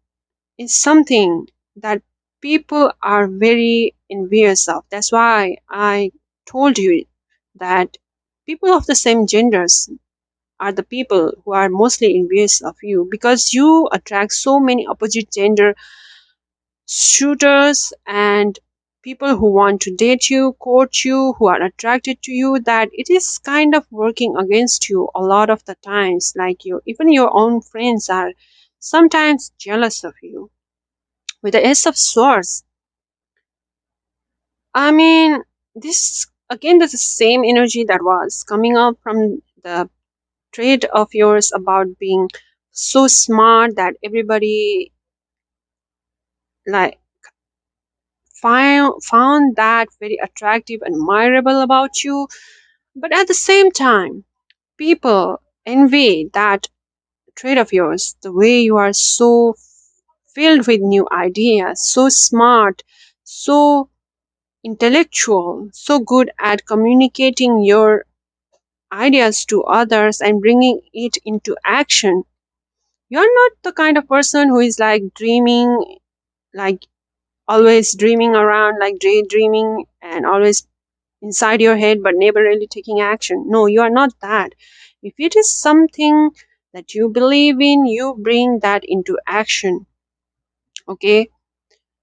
is something that people are very envious of. That's why I told you that people of the same genders are the people who are mostly envious of you, because you attract so many opposite gender suitors and people who want to date you, court you, who are attracted to you, that it is kind of working against you a lot of the times. Like, even your own friends are sometimes jealous of you. With the Ace of Swords, I mean, this again, this is the same energy that was coming up from the trait of yours about being so smart that everybody like found that very attractive and admirable about you. But at the same time, people envy that trait of yours, the way you are so filled with new ideas, so smart, so intellectual, so good at communicating your ideas to others and bringing it into action. You're not the kind of person who is like dreaming, like always dreaming around, like daydreaming and always inside your head, but never really taking action. No, you are not that. If it is something that you believe in, you bring that into action. Okay?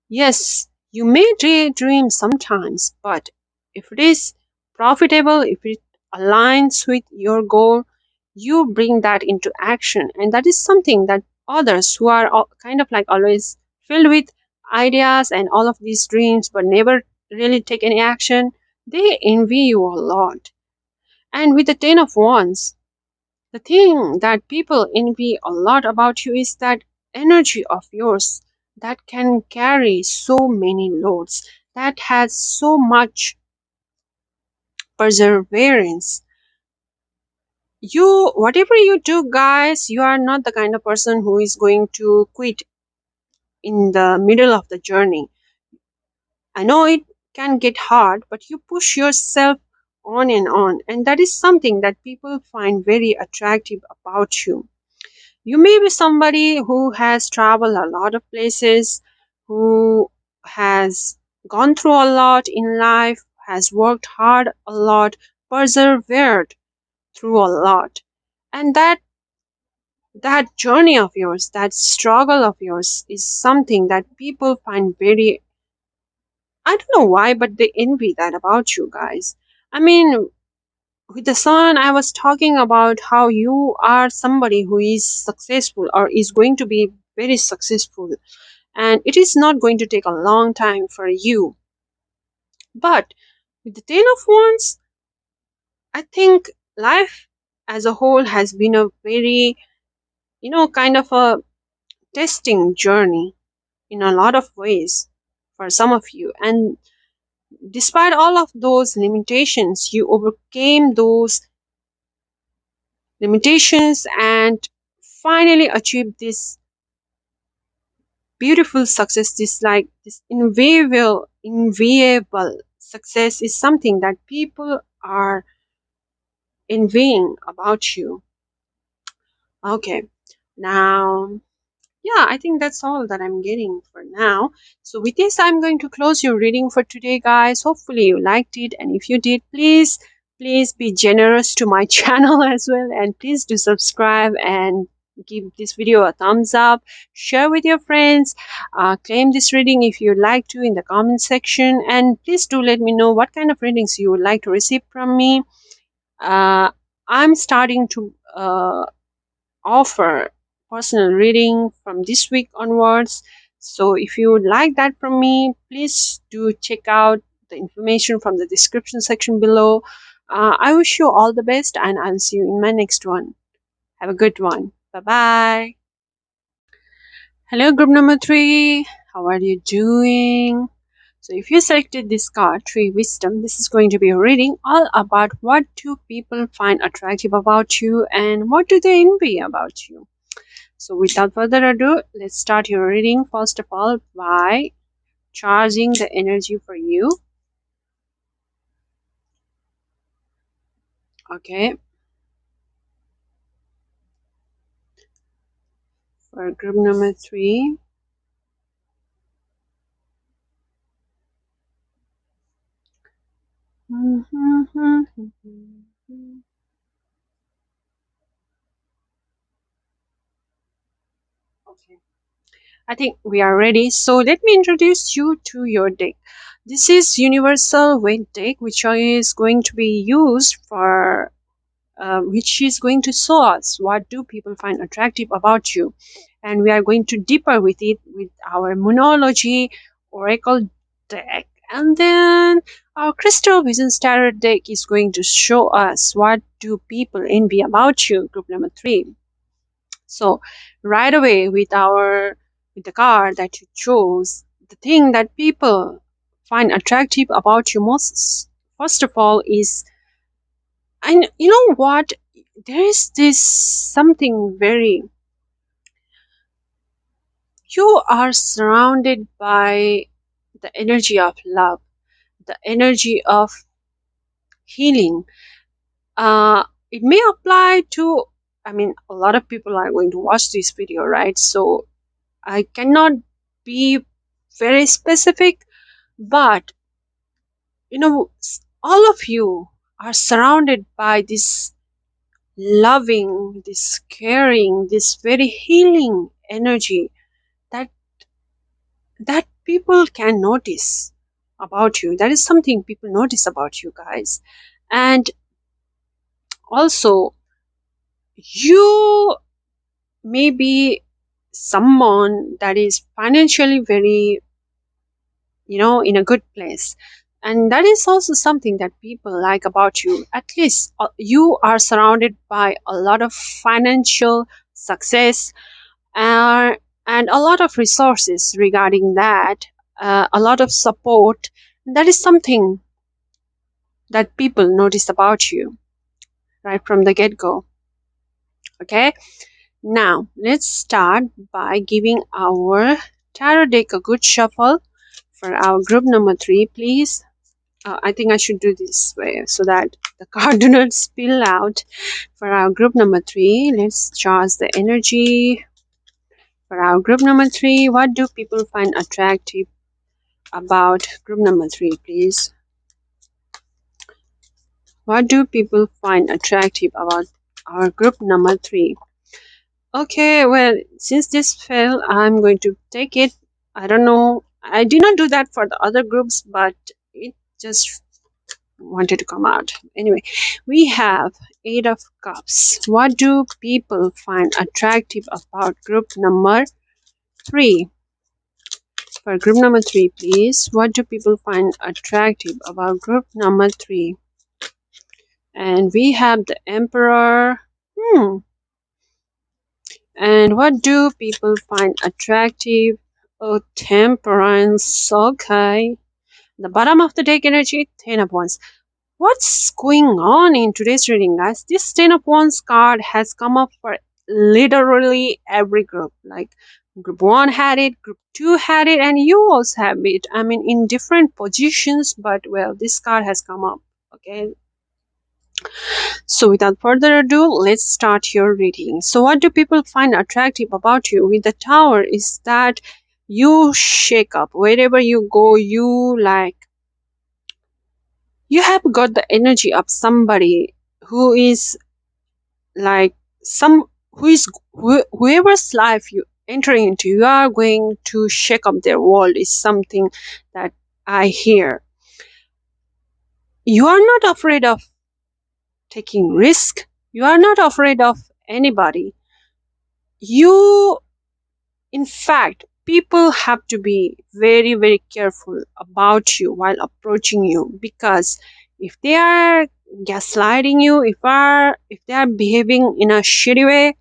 Yes, you may daydream sometimes, but if it is profitable, if it aligns with your goal, you bring that into action. And that is something that others who are kind of like always filled with ideas and all of these dreams but never really take any action, they envy you a lot. And with the Ten of Wands, the thing that people envy a lot about you is that energy of yours that can carry so many loads, that has so much perseverance. You, whatever you do, guys, you are not the kind of person who is going to quit in the middle of the journey. I know it can get hard, but you push yourself on, and that is something that people find very attractive about you. You may be somebody who has traveled a lot of places, who has gone through a lot in life, has worked hard a lot, persevered through a lot. And that journey of yours, that struggle of yours is something that people find very, I don't know why, but they envy that about you guys. I mean, with the sun, I was talking about how you are somebody who is successful or is going to be very successful, and it is not going to take a long time for you. But with the 10 of Wands, I think life as a whole has been a very, kind of a testing journey in a lot of ways for some of you. And despite all of those limitations, you overcame those limitations and finally achieved this beautiful success. This, like, this inviable success is something that people are envying about you. Okay, now, yeah, I think that's all that I'm getting for now. So with this, I'm going to close your reading for today, guys. Hopefully you liked it, and if you did, please be generous to my channel as well, and please do subscribe and give this video a thumbs up. Share with your friends. Claim this reading if you'd like to in the comment section, and please do let me know what kind of readings you would like to receive from me. I'm starting to offer personal reading from this week onwards. So if you would like that from me, please do check out the information from the description section below. I wish you all the best, and I'll see you in my next one. Have a good one. Bye bye. Hello, group number 3. How are you doing? So if you selected this card, 3 Wisdom, this is going to be a reading all about what do people find attractive about you and what do they envy about you. So without further ado, let's start your reading first of all by charging the energy for you. Okay. For group number 3. Okay. I think we are ready. So let me introduce you to your deck. This is Universal Weight deck, which is going to be used for which is going to show us what do people find attractive about you, and we are going to deeper with it with our Moonology Oracle deck, and then our Crystal Vision Tarot deck is going to show us what do people envy about you, group number 3. So right away with the card that you chose, the thing that people find attractive about you most, first of all, is, and you know what, there is this something very, you are surrounded by the energy of love, the energy of healing. It may apply to, I mean, a lot of people are going to watch this video, right? So I cannot be very specific, but all of you are surrounded by this loving, this caring, this very healing energy that people can notice about you. That is something people notice about you guys. And also, you may be someone that is financially very, in a good place, and that is also something that people like about you. At least you are surrounded by a lot of financial success, uh, and a lot of resources regarding that, a lot of support. That is something that people notice about you right from the get-go. Okay, now let's start by giving our tarot deck a good shuffle for our group number 3, please. I think I should do this way so that the card do not spill out. For our group number 3, let's charge the energy. For our group number 3, what do people find attractive about group number 3, please? What do people find attractive about our group number 3? Okay, well, since this fell, I'm going to take it. I don't know. I did not do that for the other groups, but it just wanted to come out. Anyway, we have Eight of Cups. What do people find attractive about group number 3? For group number 3, please. What do people find attractive about group number 3? And we have the Emperor. And what do people find attractive? Oh, Temperance. Okay. The bottom of the deck energy, 10 of Wands. What's going on in today's reading, guys? This 10 of Wands card has come up for literally every group. Like, group 1 had it, group 2 had it, and you also have it. I mean, in different positions, but well, this card has come up. Okay. So without further ado, let's start your reading. So what do people find attractive about you? With the Tower is that you shake up. Wherever you go, you have got the energy of somebody who is like whoever's life you enter into, you are going to shake up their world is something that I hear. You are not afraid of taking risk. You are not afraid of anybody. You, in fact, people have to be very, very careful about you while approaching you, because if they are gaslighting you, if they are behaving in a shitty way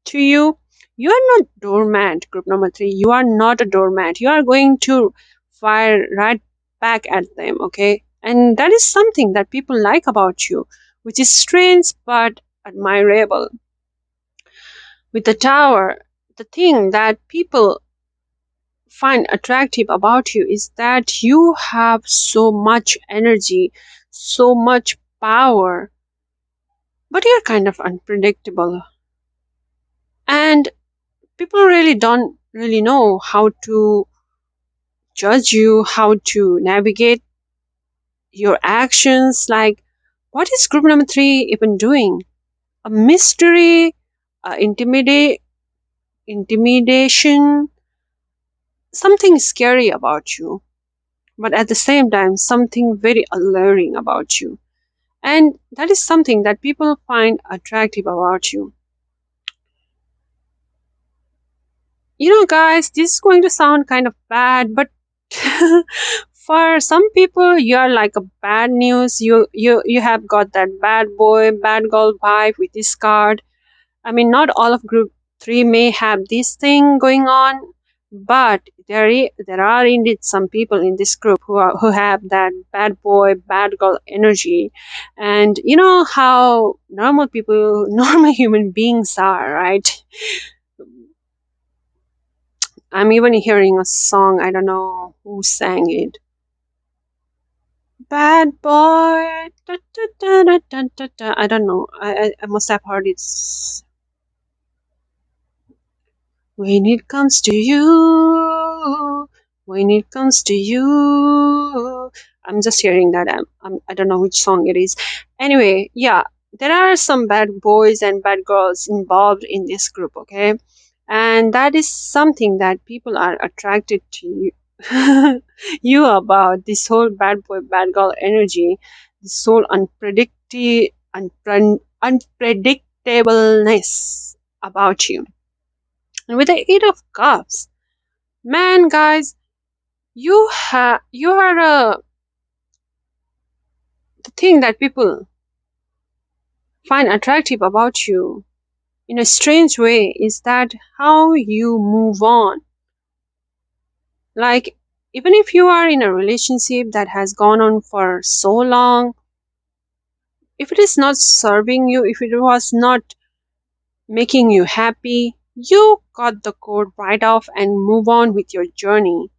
to you, you are not doormat. Group number 3, you are not a doormat. You are going to fire right back at them, okay? And that is something that people like about you, which is strange but admirable. With the Tower, the thing that people find attractive about you is that you have so much energy, so much power, but you're kind of unpredictable. And people really don't really know how to judge you, how to navigate your actions. Like, what is group number 3 even doing? A mystery, intimidation, something scary about you, but at the same time, something very alluring about you. And that is something that people find attractive about you. You know, guys, this is going to sound kind of bad, but for some people, you are like a bad news. You have got that bad boy, bad girl vibe with this card. I mean, not all of group 3 may have this thing going on, but there are indeed some people in this group who have that bad boy, bad girl energy. And you know how normal people, normal human beings are, right? I'm even hearing a song, I don't know who sang it. Bad boy, da, da, da, da, da, da, da. I don't know. I must have heard it. When it comes to you, when it comes to you. I'm just hearing that. I don't know which song it is. Anyway, yeah, there are some bad boys and bad girls involved in this group, okay? And that is something that people are attracted to you about, this whole bad boy, bad girl energy, this whole unpredictableness about you. And with the Eight of Cups, man, guys, you are the thing that people find attractive about you in a strange way is that how you move on. Like, even if you are in a relationship that has gone on for so long, if it is not serving you, if it was not making you happy, you cut the cord right off and move on with your journey.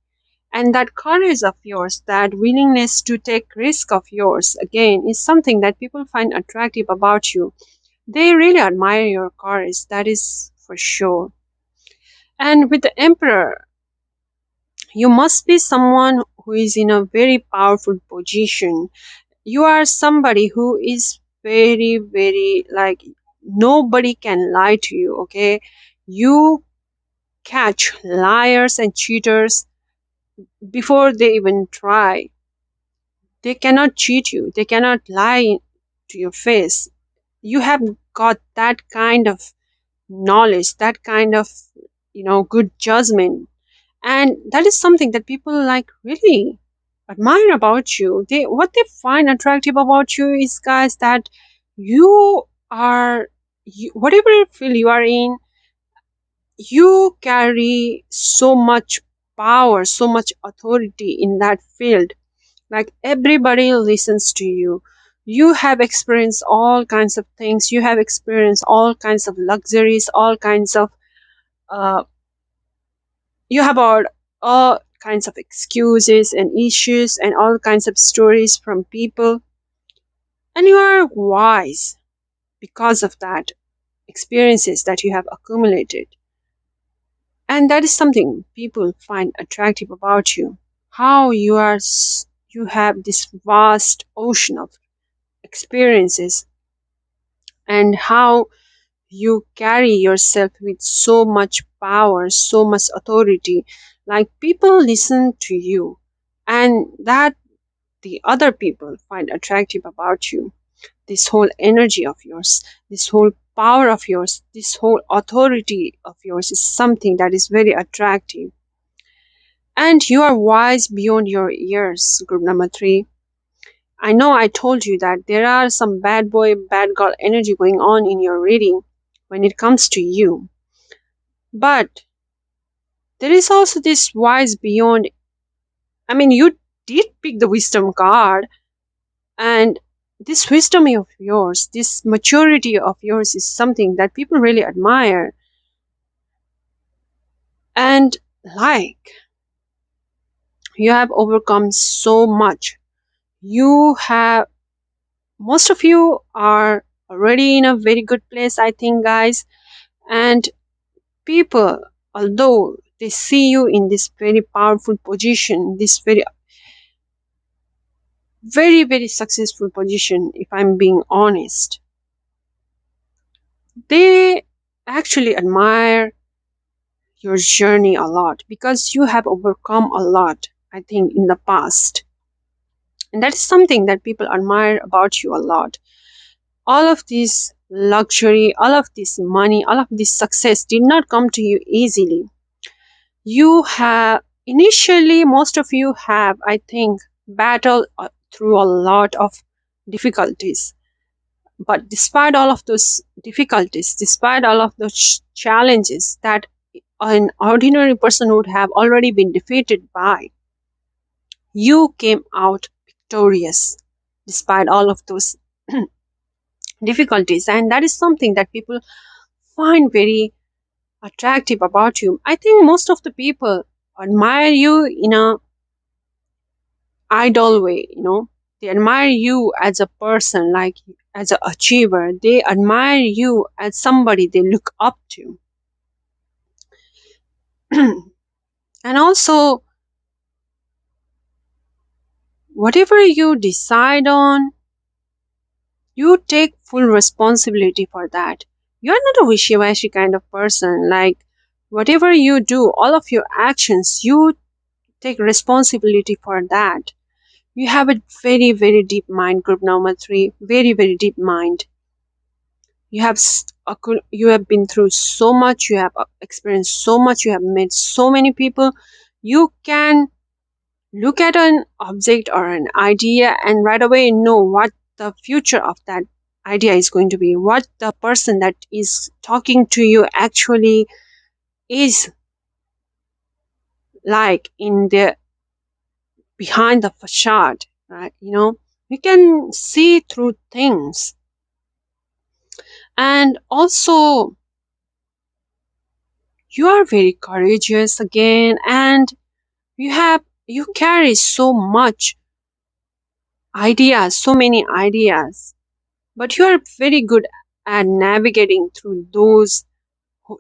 And that courage of yours, that willingness to take risk of yours, again, is something that people find attractive about you. They really admire your courage, that is for sure. And with the Emperor, you must be someone who is in a very powerful position. You are somebody who is very, very, like, nobody can lie to you, okay? You catch liars and cheaters before they even try. They cannot cheat you, they cannot lie to your face. You have got that kind of knowledge, that kind of, good judgment. And that is something that people like really admire about you. What they find attractive about you is, guys, that you are, whatever field you are in, you carry so much power, so much authority in that field. Like everybody listens to you. You have experienced all kinds of things, you have experienced all kinds of luxuries, all kinds of uh, you have heard all kinds of excuses and issues and all kinds of stories from people, and you are wise because of that experiences that you have accumulated. And that is something people find attractive about you. How you have this vast ocean of experiences, and how you carry yourself with so much power, so much authority. Like people listen to you, and that the other people find attractive about you. This whole energy of yours, this whole power of yours, this whole authority of yours is something that is very attractive. And you are wise beyond your years, group number three. I know I told you that there are some bad boy, bad girl energy going on in your reading when it comes to you. But there is also this wise beyond. I mean, you did pick the wisdom card, and this wisdom of yours, this maturity of yours is something that people really admire and like. You have overcome so much. You have, most of you are already in a very good place, I think, guys. And people, although they see you in this very powerful position, this very successful position, if I'm being honest, they actually admire your journey a lot because you have overcome a lot, I think, in the past. And that is something that people admire about you a lot. All of this luxury, all of this money, all of this success did not come to you easily. You have, initially, most of you have, I think, battled through a lot of difficulties. But despite all of those difficulties, despite all of those challenges that an ordinary person would have already been defeated by, you came out victorious despite all of those difficulties. And that is something that people find very attractive about you. I think most of the people admire you in a idol way, they admire you as a person, like as an achiever. They admire you as somebody they look up to. And also, whatever you decide on, you take full responsibility for that. You're not a wishy-washy kind of person. Like, whatever you do, all of your actions, you take responsibility for that. You have a very deep mind, group number three. Very deep mind. You have you have been through so much. You have experienced so much. You have met so many people. You can look at an object or an idea and right away know what the future of that idea is going to be, what the person that is talking to you actually is like in the behind the facade, right? You can see through things. And also, you are very courageous again, and you carry so much ideas, so many ideas, but you are very good at navigating through those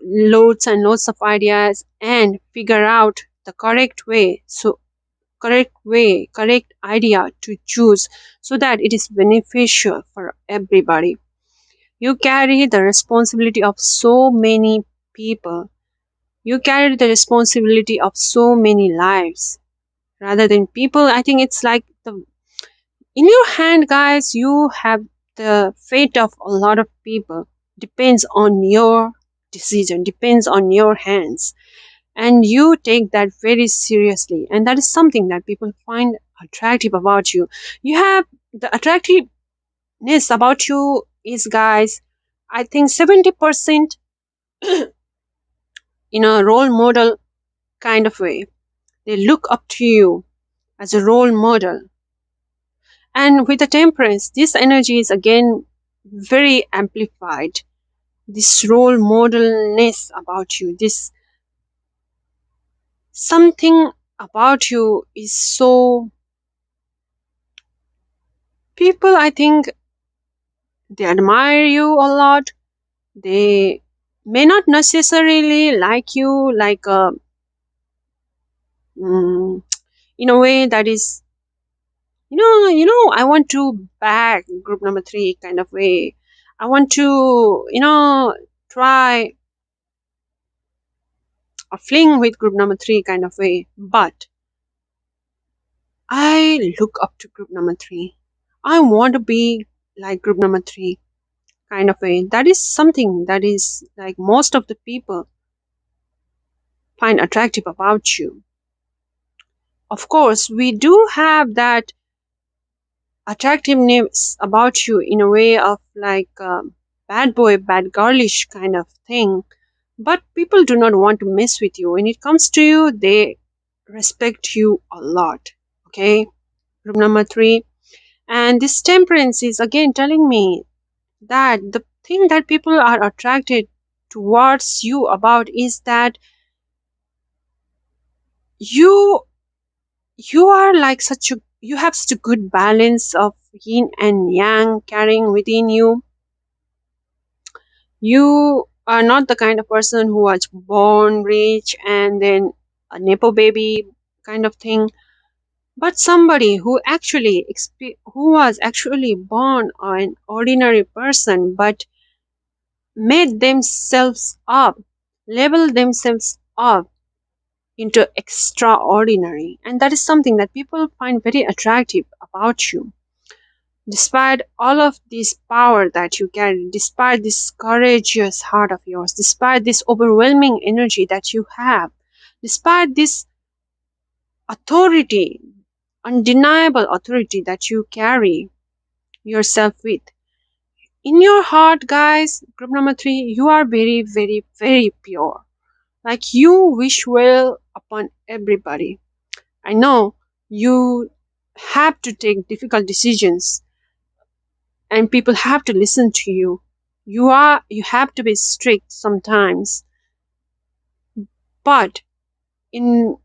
loads and loads of ideas and figure out the correct idea to choose so that it is beneficial for everybody. You carry the responsibility of so many people. You carry the responsibility of so many lives rather than people. I think it's like In your hand, guys, you have the fate of a lot of people. Depends on your decision, depends on your hands. And you take that very seriously. And that is something that people find attractive about you. You have the attractiveness about you is, guys, I think 70% in a role model kind of way. They look up to you as a role model. And with the temperance, this energy is again very amplified. This role modelness about you, this something about you is so, people, I think, they admire you a lot. They may not necessarily like you like mm, in a way that is, I want to back group number three kind of way. I want to, try a fling with group number three kind of way. But I look up to group number three. I want to be like group number three kind of way. That is something that is like most of the people find attractive about you. Of course, we do have that attractiveness about you in a way of like bad boy, bad girlish kind of thing. But people do not want to mess with you. When it comes to you, they respect you a lot. Okay, group number three. And this temperance is again telling me that the thing that people are attracted towards you about is that you you are like such a, you have such a good balance of yin and yang carrying within you. You are not the kind of person who was born rich and then a nepo baby kind of thing, but somebody who actually who was actually born an ordinary person but made themselves up, level themselves up into extraordinary. And that is something that people find very attractive about you. Despite all of this power that you carry, despite this courageous heart of yours, despite this overwhelming energy that you have, despite this authority, undeniable authority that you carry yourself with, in your heart, guys, group number three, you are very, very, very pure. Like you wish well upon everybody. I know you have to take difficult decisions and people have to listen to you. You have to be strict sometimes, but in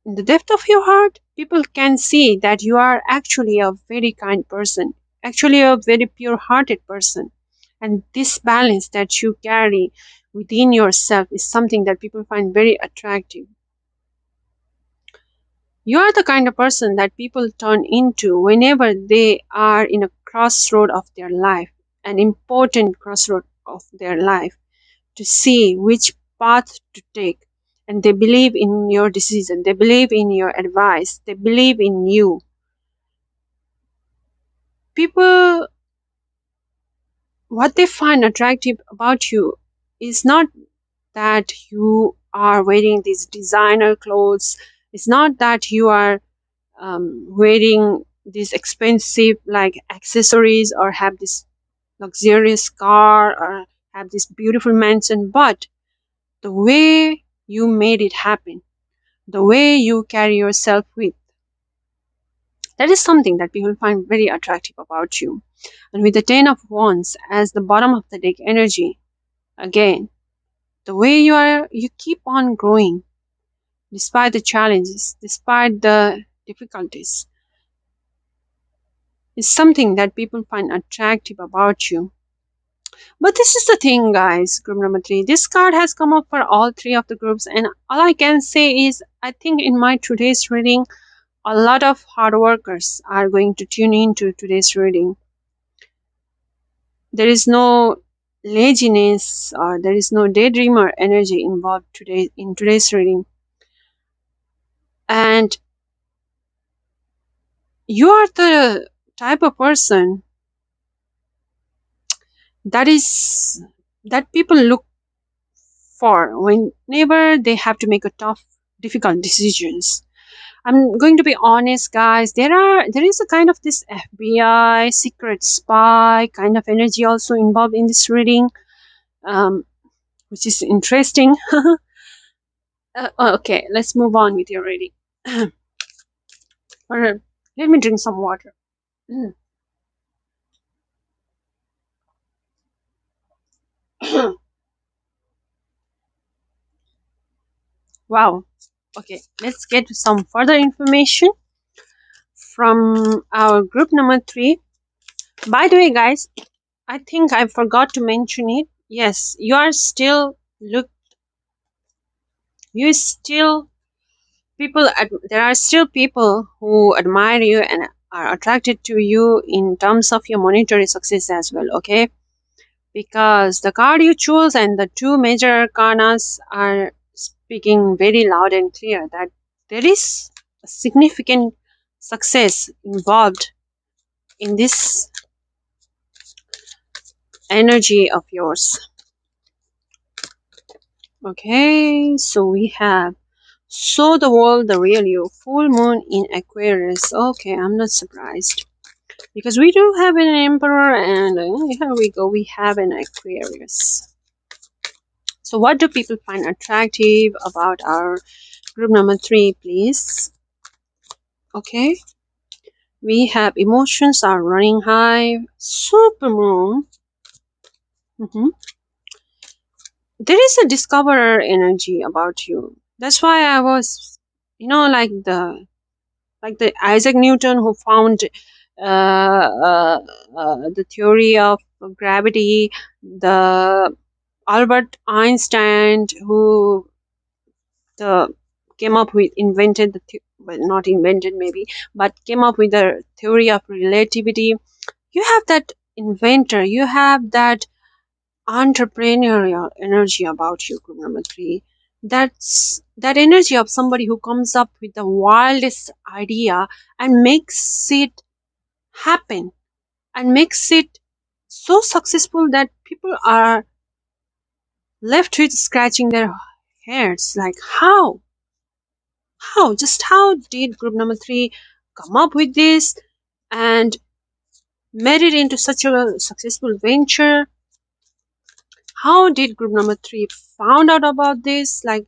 the depth of your heart, people can see that you are actually a very kind person, actually a very pure hearted person. And this balance that you carry within yourself is something that people find very attractive. You are the kind of person that people turn into whenever they are in a crossroad of their life, an important crossroad of their life, to see which path to take. And they believe in your decision, they believe in your advice, they believe in you. People, what they find attractive about you is not that you are wearing these designer clothes, it's not that you are wearing these expensive like accessories or have this luxurious car or have this beautiful mansion, but the way you made it happen, the way you carry yourself with, that is something that people find very attractive about you. And with the 10 of wands as the bottom of the deck energy, again, the way you keep on growing despite the challenges, despite the difficulties, is something that people find attractive about you. But this is the thing, guys, group number three. This card has come up for all three of the groups, and all I can say is I think in my today's reading, a lot of hard workers are going to tune into today's reading. There is no laziness or there is no daydreamer energy involved today in today's reading. And you are the type of person that is that people look for whenever they have to make a tough, difficult decisions. I'm going to be honest, guys. There is a kind of this FBI secret spy kind of energy also involved in this reading, um, which is interesting. Okay, let's move on with your reading. Or, let me drink some water. Wow. Okay, let's get to some further information from our group number 3. By the way, guys, I think I forgot to mention it. Yes, you are still look. You still there are still people who admire you and are attracted to you in terms of your monetary success as well. Okay, because the card you choose and the two major arcanas are speaking very loud and clear that there is a significant success involved in this energy of yours. Okay, so we have show the world the real you, full moon in Aquarius. Okay, I'm not surprised because we do have an emperor and here we go, we have an Aquarius. So what do people find attractive about our group number 3, please? Okay, we have emotions are running high, super moon. There is a discoverer energy about you. That's why I was, like the Isaac Newton who found the theory of gravity, the Albert Einstein who the came up with invented well, not invented maybe, but came up with the theory of relativity. You have that inventor, you have that entrepreneurial energy about you, group number 3. That's that energy of somebody who comes up with the wildest idea and makes it happen and makes it so successful that people are left with scratching their heads like how did group number 3 come up with this and made it into such a successful venture. How did group number 3 found out about this? Like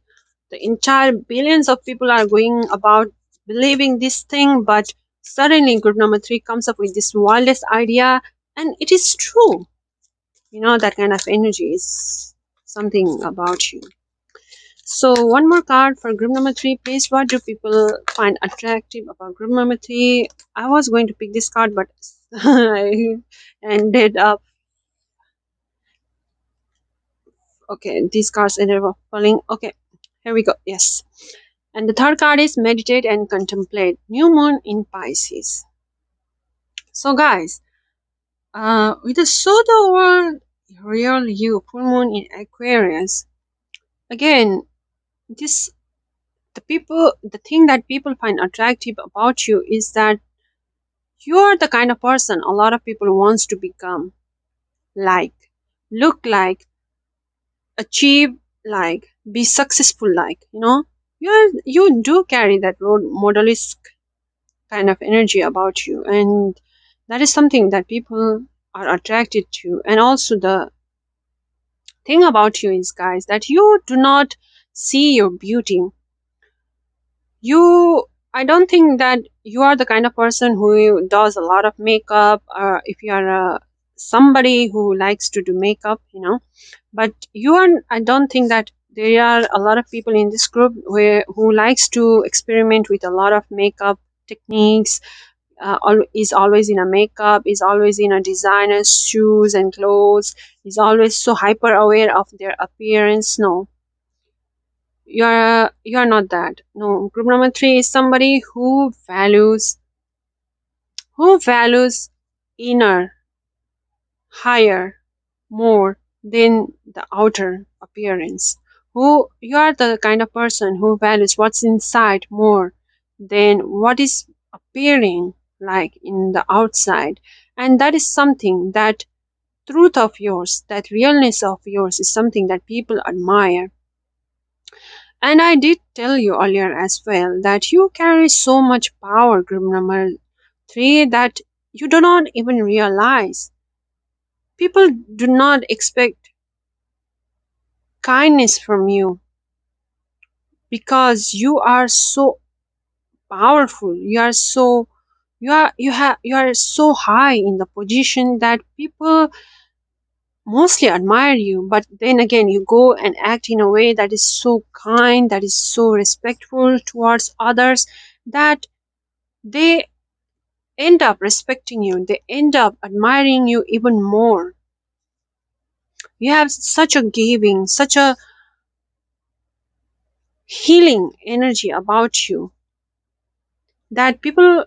the entire billions of people are going about believing this thing, but suddenly group number 3 comes up with this wildest idea and it is true. That kind of energy is something about you. So one more card for group number 3, please. What do people find attractive about group number 3? I was going to pick this card, but I ended up. Okay, these cards ended up falling. Okay, here we go. Yes. And the third card is meditate and contemplate. New moon in Pisces. So guys, with the solar world, real you, full moon in Aquarius. Again, the thing that people find attractive about you is that you are the kind of person a lot of people wants to become, like, look like, achieve like, be successful like. You do carry that role modelist kind of energy about you, and that is something that people are attracted to. And also the thing about you is, guys, that you do not see your beauty. I don't think that you are the kind of person who does a lot of makeup, or if you are somebody who likes to do makeup, but I don't think that there are a lot of people in this group who likes to experiment with a lot of makeup techniques, is always in a makeup, is always in a designer's shoes and clothes, is always so hyper aware of their appearance. No, you're not that. No, group number 3 is somebody who values inner, higher, more than the outer appearance. Who You are the kind of person who values what's inside more than what is appearing like in the outside. And that is something, that truth of yours, that realness of yours is something that people admire. And I did tell you earlier as well that you carry so much power, group number 3, that you do not even realize. People do not expect kindness from you because you are so powerful. You are so, you are so high in the position that people mostly admire you. But then again, you go and act in a way that is so kind, that is so respectful towards others, that they end up respecting you, they end up admiring you even more. You have such a giving, such a healing energy about you that people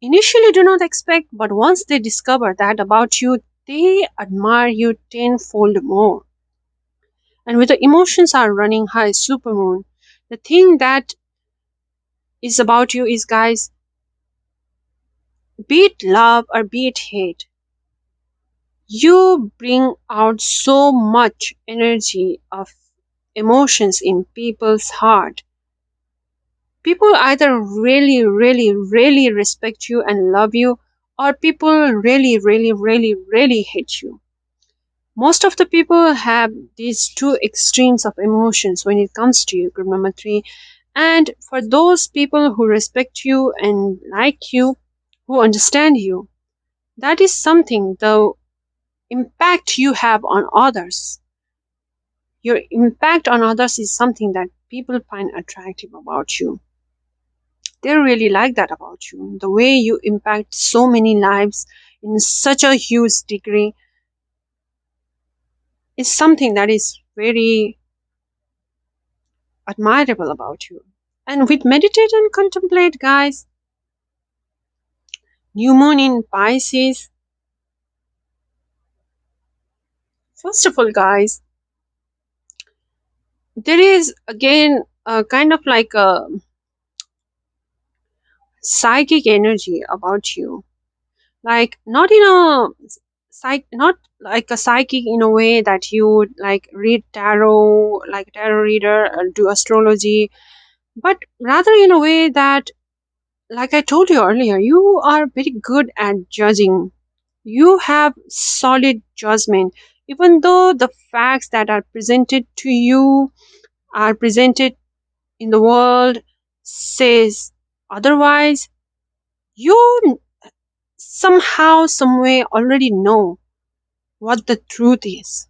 initially do not expect, but once they discover that about you, they admire you tenfold more. And with the emotions are running high, supermoon, the thing that is about you is, guys, be it love or be it hate, you bring out so much energy of emotions in people's heart. People either really, really, really respect you and love you, or people really, really, really, really hate you. Most of the people have these two extremes of emotions when it comes to you, group number 3. And for those people who respect you and like you, who understand you, that is something, the impact you have on others. Your impact on others is something that people find attractive about you. They really like that about you. The way you impact so many lives in such a huge degree is something that is very admirable about you. And with meditate and contemplate, guys, new moon in Pisces. First of all, guys, there is again a kind of like a psychic energy about you. Like not in a not like a psychic in a way that you would like read tarot, like tarot reader, do astrology, but rather in a way that, like I told you earlier, you are very good at judging. You have solid judgment. Even though the facts that are presented to you, are presented in the world, says otherwise, you somehow, some way already know what the truth is,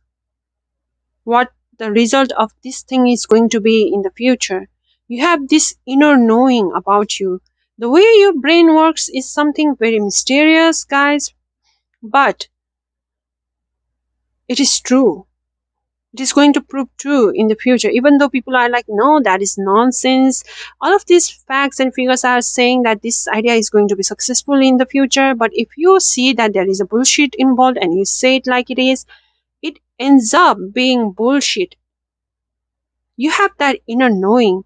what the result of this thing is going to be in the future. You have this inner knowing about you. The way your brain works is something very mysterious, guys, but it is true. It is going to prove true in the future, even though people are like, no, that is nonsense. All of these facts and figures are saying that this idea is going to be successful in the future. But if you see that there is a bullshit involved and you say it like it is, it ends up being bullshit. You have that inner knowing.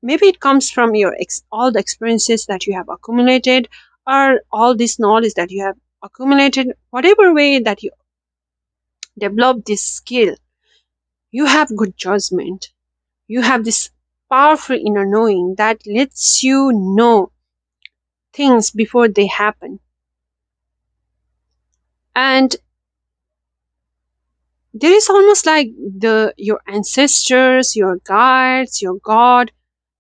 Maybe it comes from your all the experiences that you have accumulated, or all this knowledge that you have accumulated. Whatever way that you develop this skill, you have good judgment. You have this powerful inner knowing that lets you know things before they happen. And there is almost like the your ancestors, your guides, your God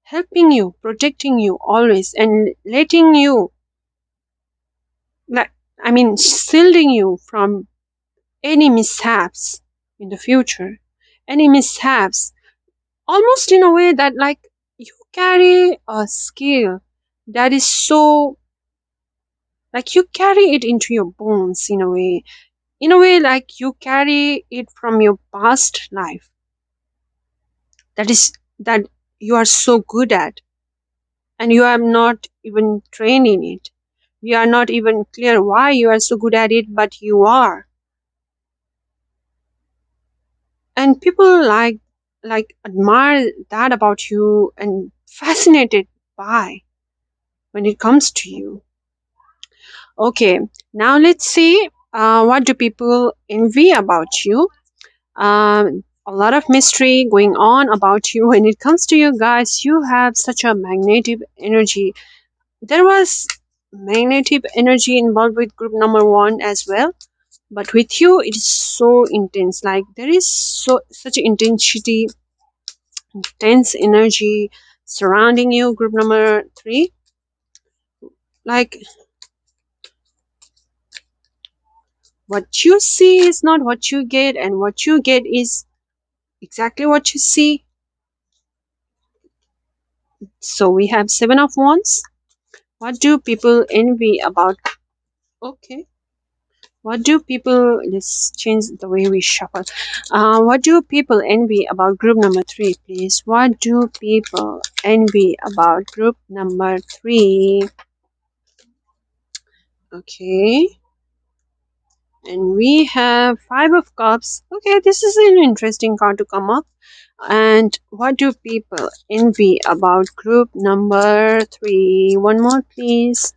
helping you, protecting you always, and letting you, like, I mean, shielding you from any mishaps in the future, any mishaps, almost in a way that, like, you carry a skill that is so, like, you carry it into your bones in a way like you carry it from your past life, that is, that you are so good at, and you are not even trained in it. You are not even clear why you are so good at it, but you are. And people like admire that about you and fascinated by when it comes to you. Okay, now let's see what do people envy about you. A lot of mystery going on about you. When it comes to you guys, you have such a magnetic energy. There was magnetic energy involved with group number one as well, but with you it is so intense. Like there is such intensity, intense energy surrounding you, group number three. Like what you see is not what you get, and what you get is exactly what you see. So we have seven of wands. What do people envy about? Okay. What do people, let's change the way we shuffle. What do people envy about group number three, please? What do people envy about group number three? Okay. And we have five of cups. Okay, this is an interesting card to come up. And what do people envy about group number three? One more, please.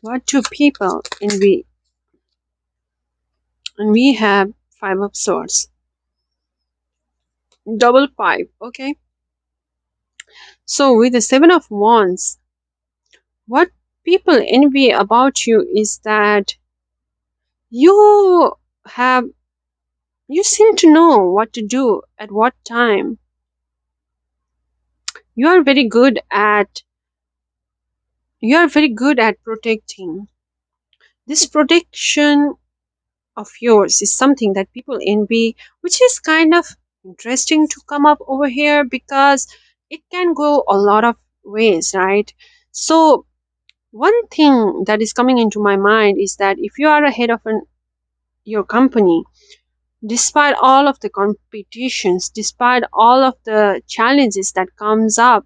What do people envy? And we have five of swords. Double five. Okay. So with the seven of wands, what people envy about you is that you have you seem to know what to do at what time. You are very good at protecting. This protection of yours is something that people envy, which is kind of interesting to come up over here because it can go a lot of ways, right? So one thing that is coming into my mind is that if you are ahead of your company, despite all of the competitions, despite all of the challenges that comes up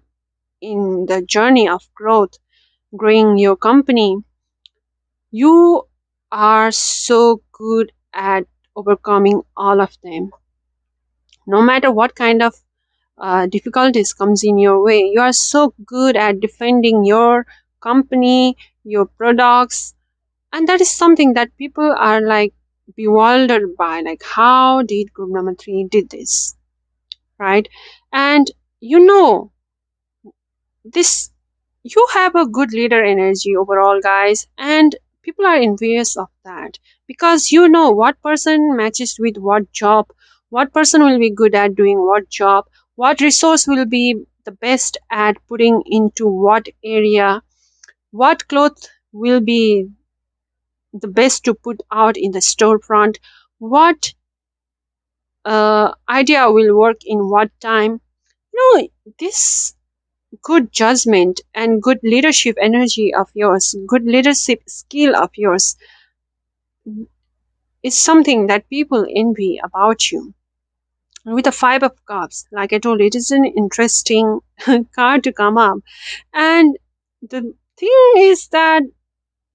in the journey of growing your company, you are so good at overcoming all of them. No matter what kind of difficulties comes in your way, you are so good at defending your company, your products, and that is something that people are like bewildered by, like how did group number three did this, right? And you know this, you have a good leader energy overall, guys, and people are envious of that because you know what person matches with what job, what person will be good at doing what job, what resource will be the best at putting into what area, what cloth will be the best to put out in the storefront, what idea will work in what time. No, this good judgment and good leadership energy of yours, good leadership skill of yours is something that people envy about you. And with the five of cups, like I told you, it is an interesting card to come up. And the thing is that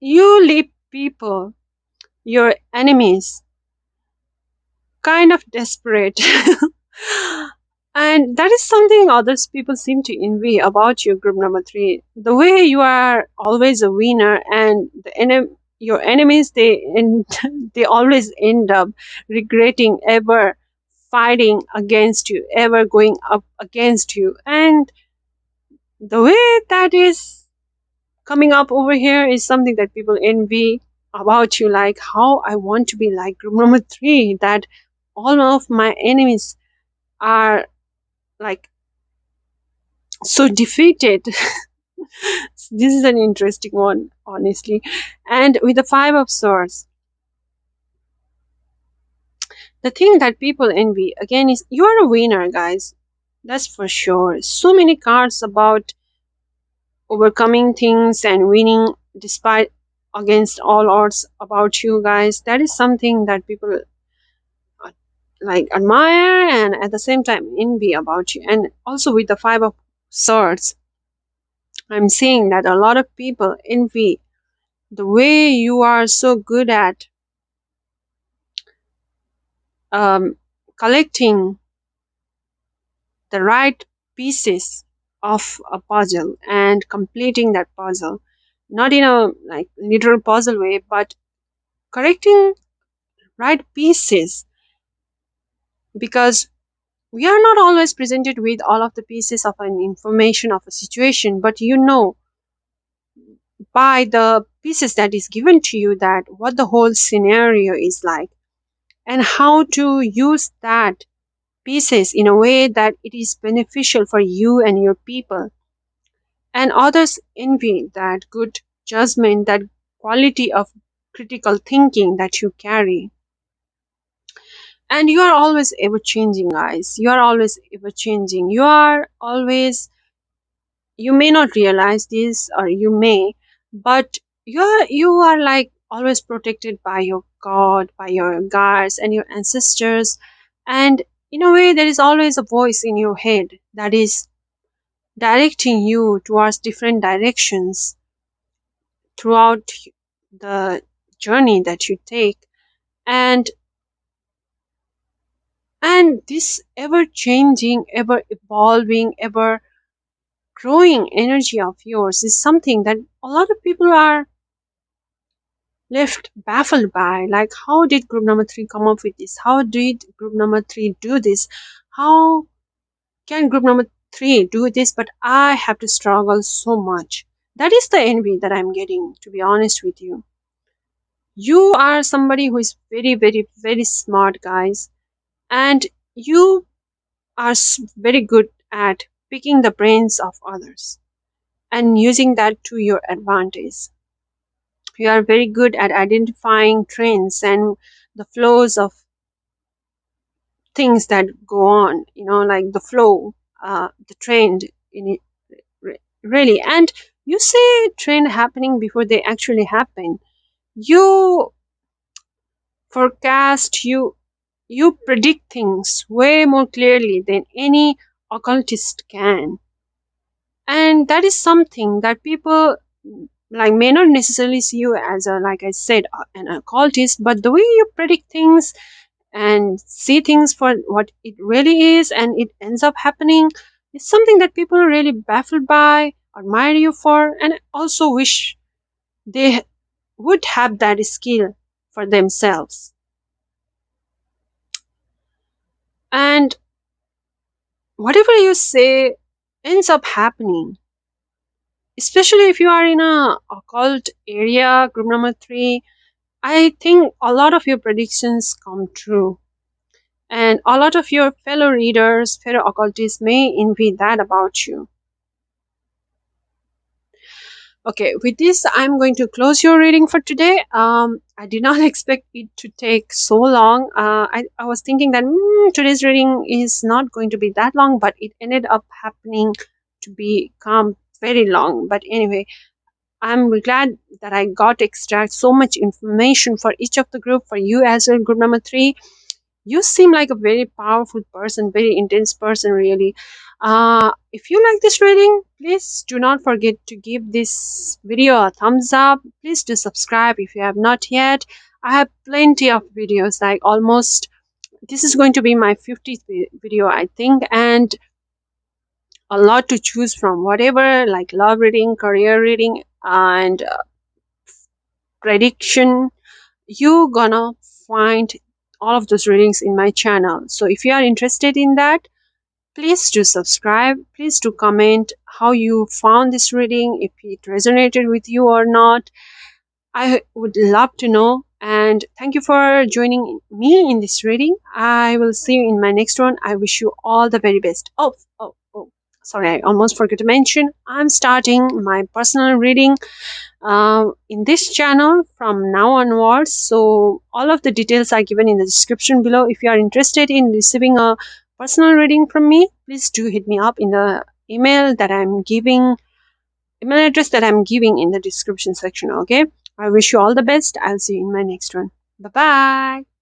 you leave people, your enemies, kind of desperate. And that is something others people seem to envy about you, group number three. The way you are always a winner, and your enemies, they always end up regretting ever fighting against you, ever going up against you. And the way that is coming up over here is something that people envy about you, like how I want to be like group number three, that all of my enemies are like so defeated. This is an interesting one, honestly. And with the five of swords, the thing that people envy again is you are a winner, guys. That's for sure. So many cards about overcoming things and winning despite against all odds about you guys. That is something that people like admire and at the same time envy about you. And also with the five of swords, I'm seeing that a lot of people envy the way you are so good at um, collecting the right pieces of a puzzle and completing that puzzle. not in a like literal puzzle way, but correcting right pieces, because we are not always presented with all of the pieces of an information of a situation, but by the pieces that is given to you, that what the whole scenario is like, and how to use that pieces in a way that it is beneficial for you and your people. And others envy that good judgment, that quality of critical thinking that you carry. And you are always ever changing, guys. You are always ever changing. You may not realize this, or you may, but you are like always protected by your god, by your guides and your ancestors. And in a way, there is always a voice in your head that is directing you towards different directions throughout the journey that you take. And and this ever changing, ever evolving, ever growing energy of yours is something that a lot of people are left baffled by. Like, how did group number three come up with this? How did group number three do this? How can group number three do this, but I have to struggle so much? That is the envy that I'm getting, to be honest with you. You are somebody who is very, very, very smart, guys, and you are very good at picking the brains of others and using that to your advantage. You are very good at identifying trends and the flows of things that go on, like the flow, the trend in it, really. And you see trend happening before they actually happen. You forecast, you predict things way more clearly than any occultist can. And that is something that people like may not necessarily see you as a, like I said, an occultist, but the way you predict things and see things for what it really is, and it ends up happening, is something that people are really baffled by, admire you for, and also wish they would have that skill for themselves. And whatever you say ends up happening, especially if you are in a occult area, group number three. I think a lot of your predictions come true, and a lot of your fellow readers, fellow occultists may envy that about you. Okay, with this, I'm going to close your reading for today. I did not expect it to take so long. I was thinking that today's reading is not going to be that long, but it ended up happening to become very long. But anyway, I'm glad that I got to extract so much information for each of the group, for you as well, group number three. You seem like a very powerful person, very intense person, really. If you like this reading, please do not forget to give this video a thumbs up. Please do subscribe if you have not yet. I have plenty of videos, like almost, this is going to be my 50th video, I think, and a lot to choose from. Whatever, like love reading, career reading, and prediction, you gonna find all of those readings in my channel. So if you are interested in that, please do subscribe. Please do comment how you found this reading, if it resonated with you or not. I would love to know. And thank you for joining me in this reading. I will see you in my next one. I wish you all the very best. Oh, sorry, I almost forgot to mention, I'm starting my personal reading in this channel from now onwards. So all of the details are given in the description below. If you are interested in receiving a personal reading from me, please do hit me up in the email address that I'm giving in the description section. Okay, I wish you all the best. I'll see you in my next one. Bye bye.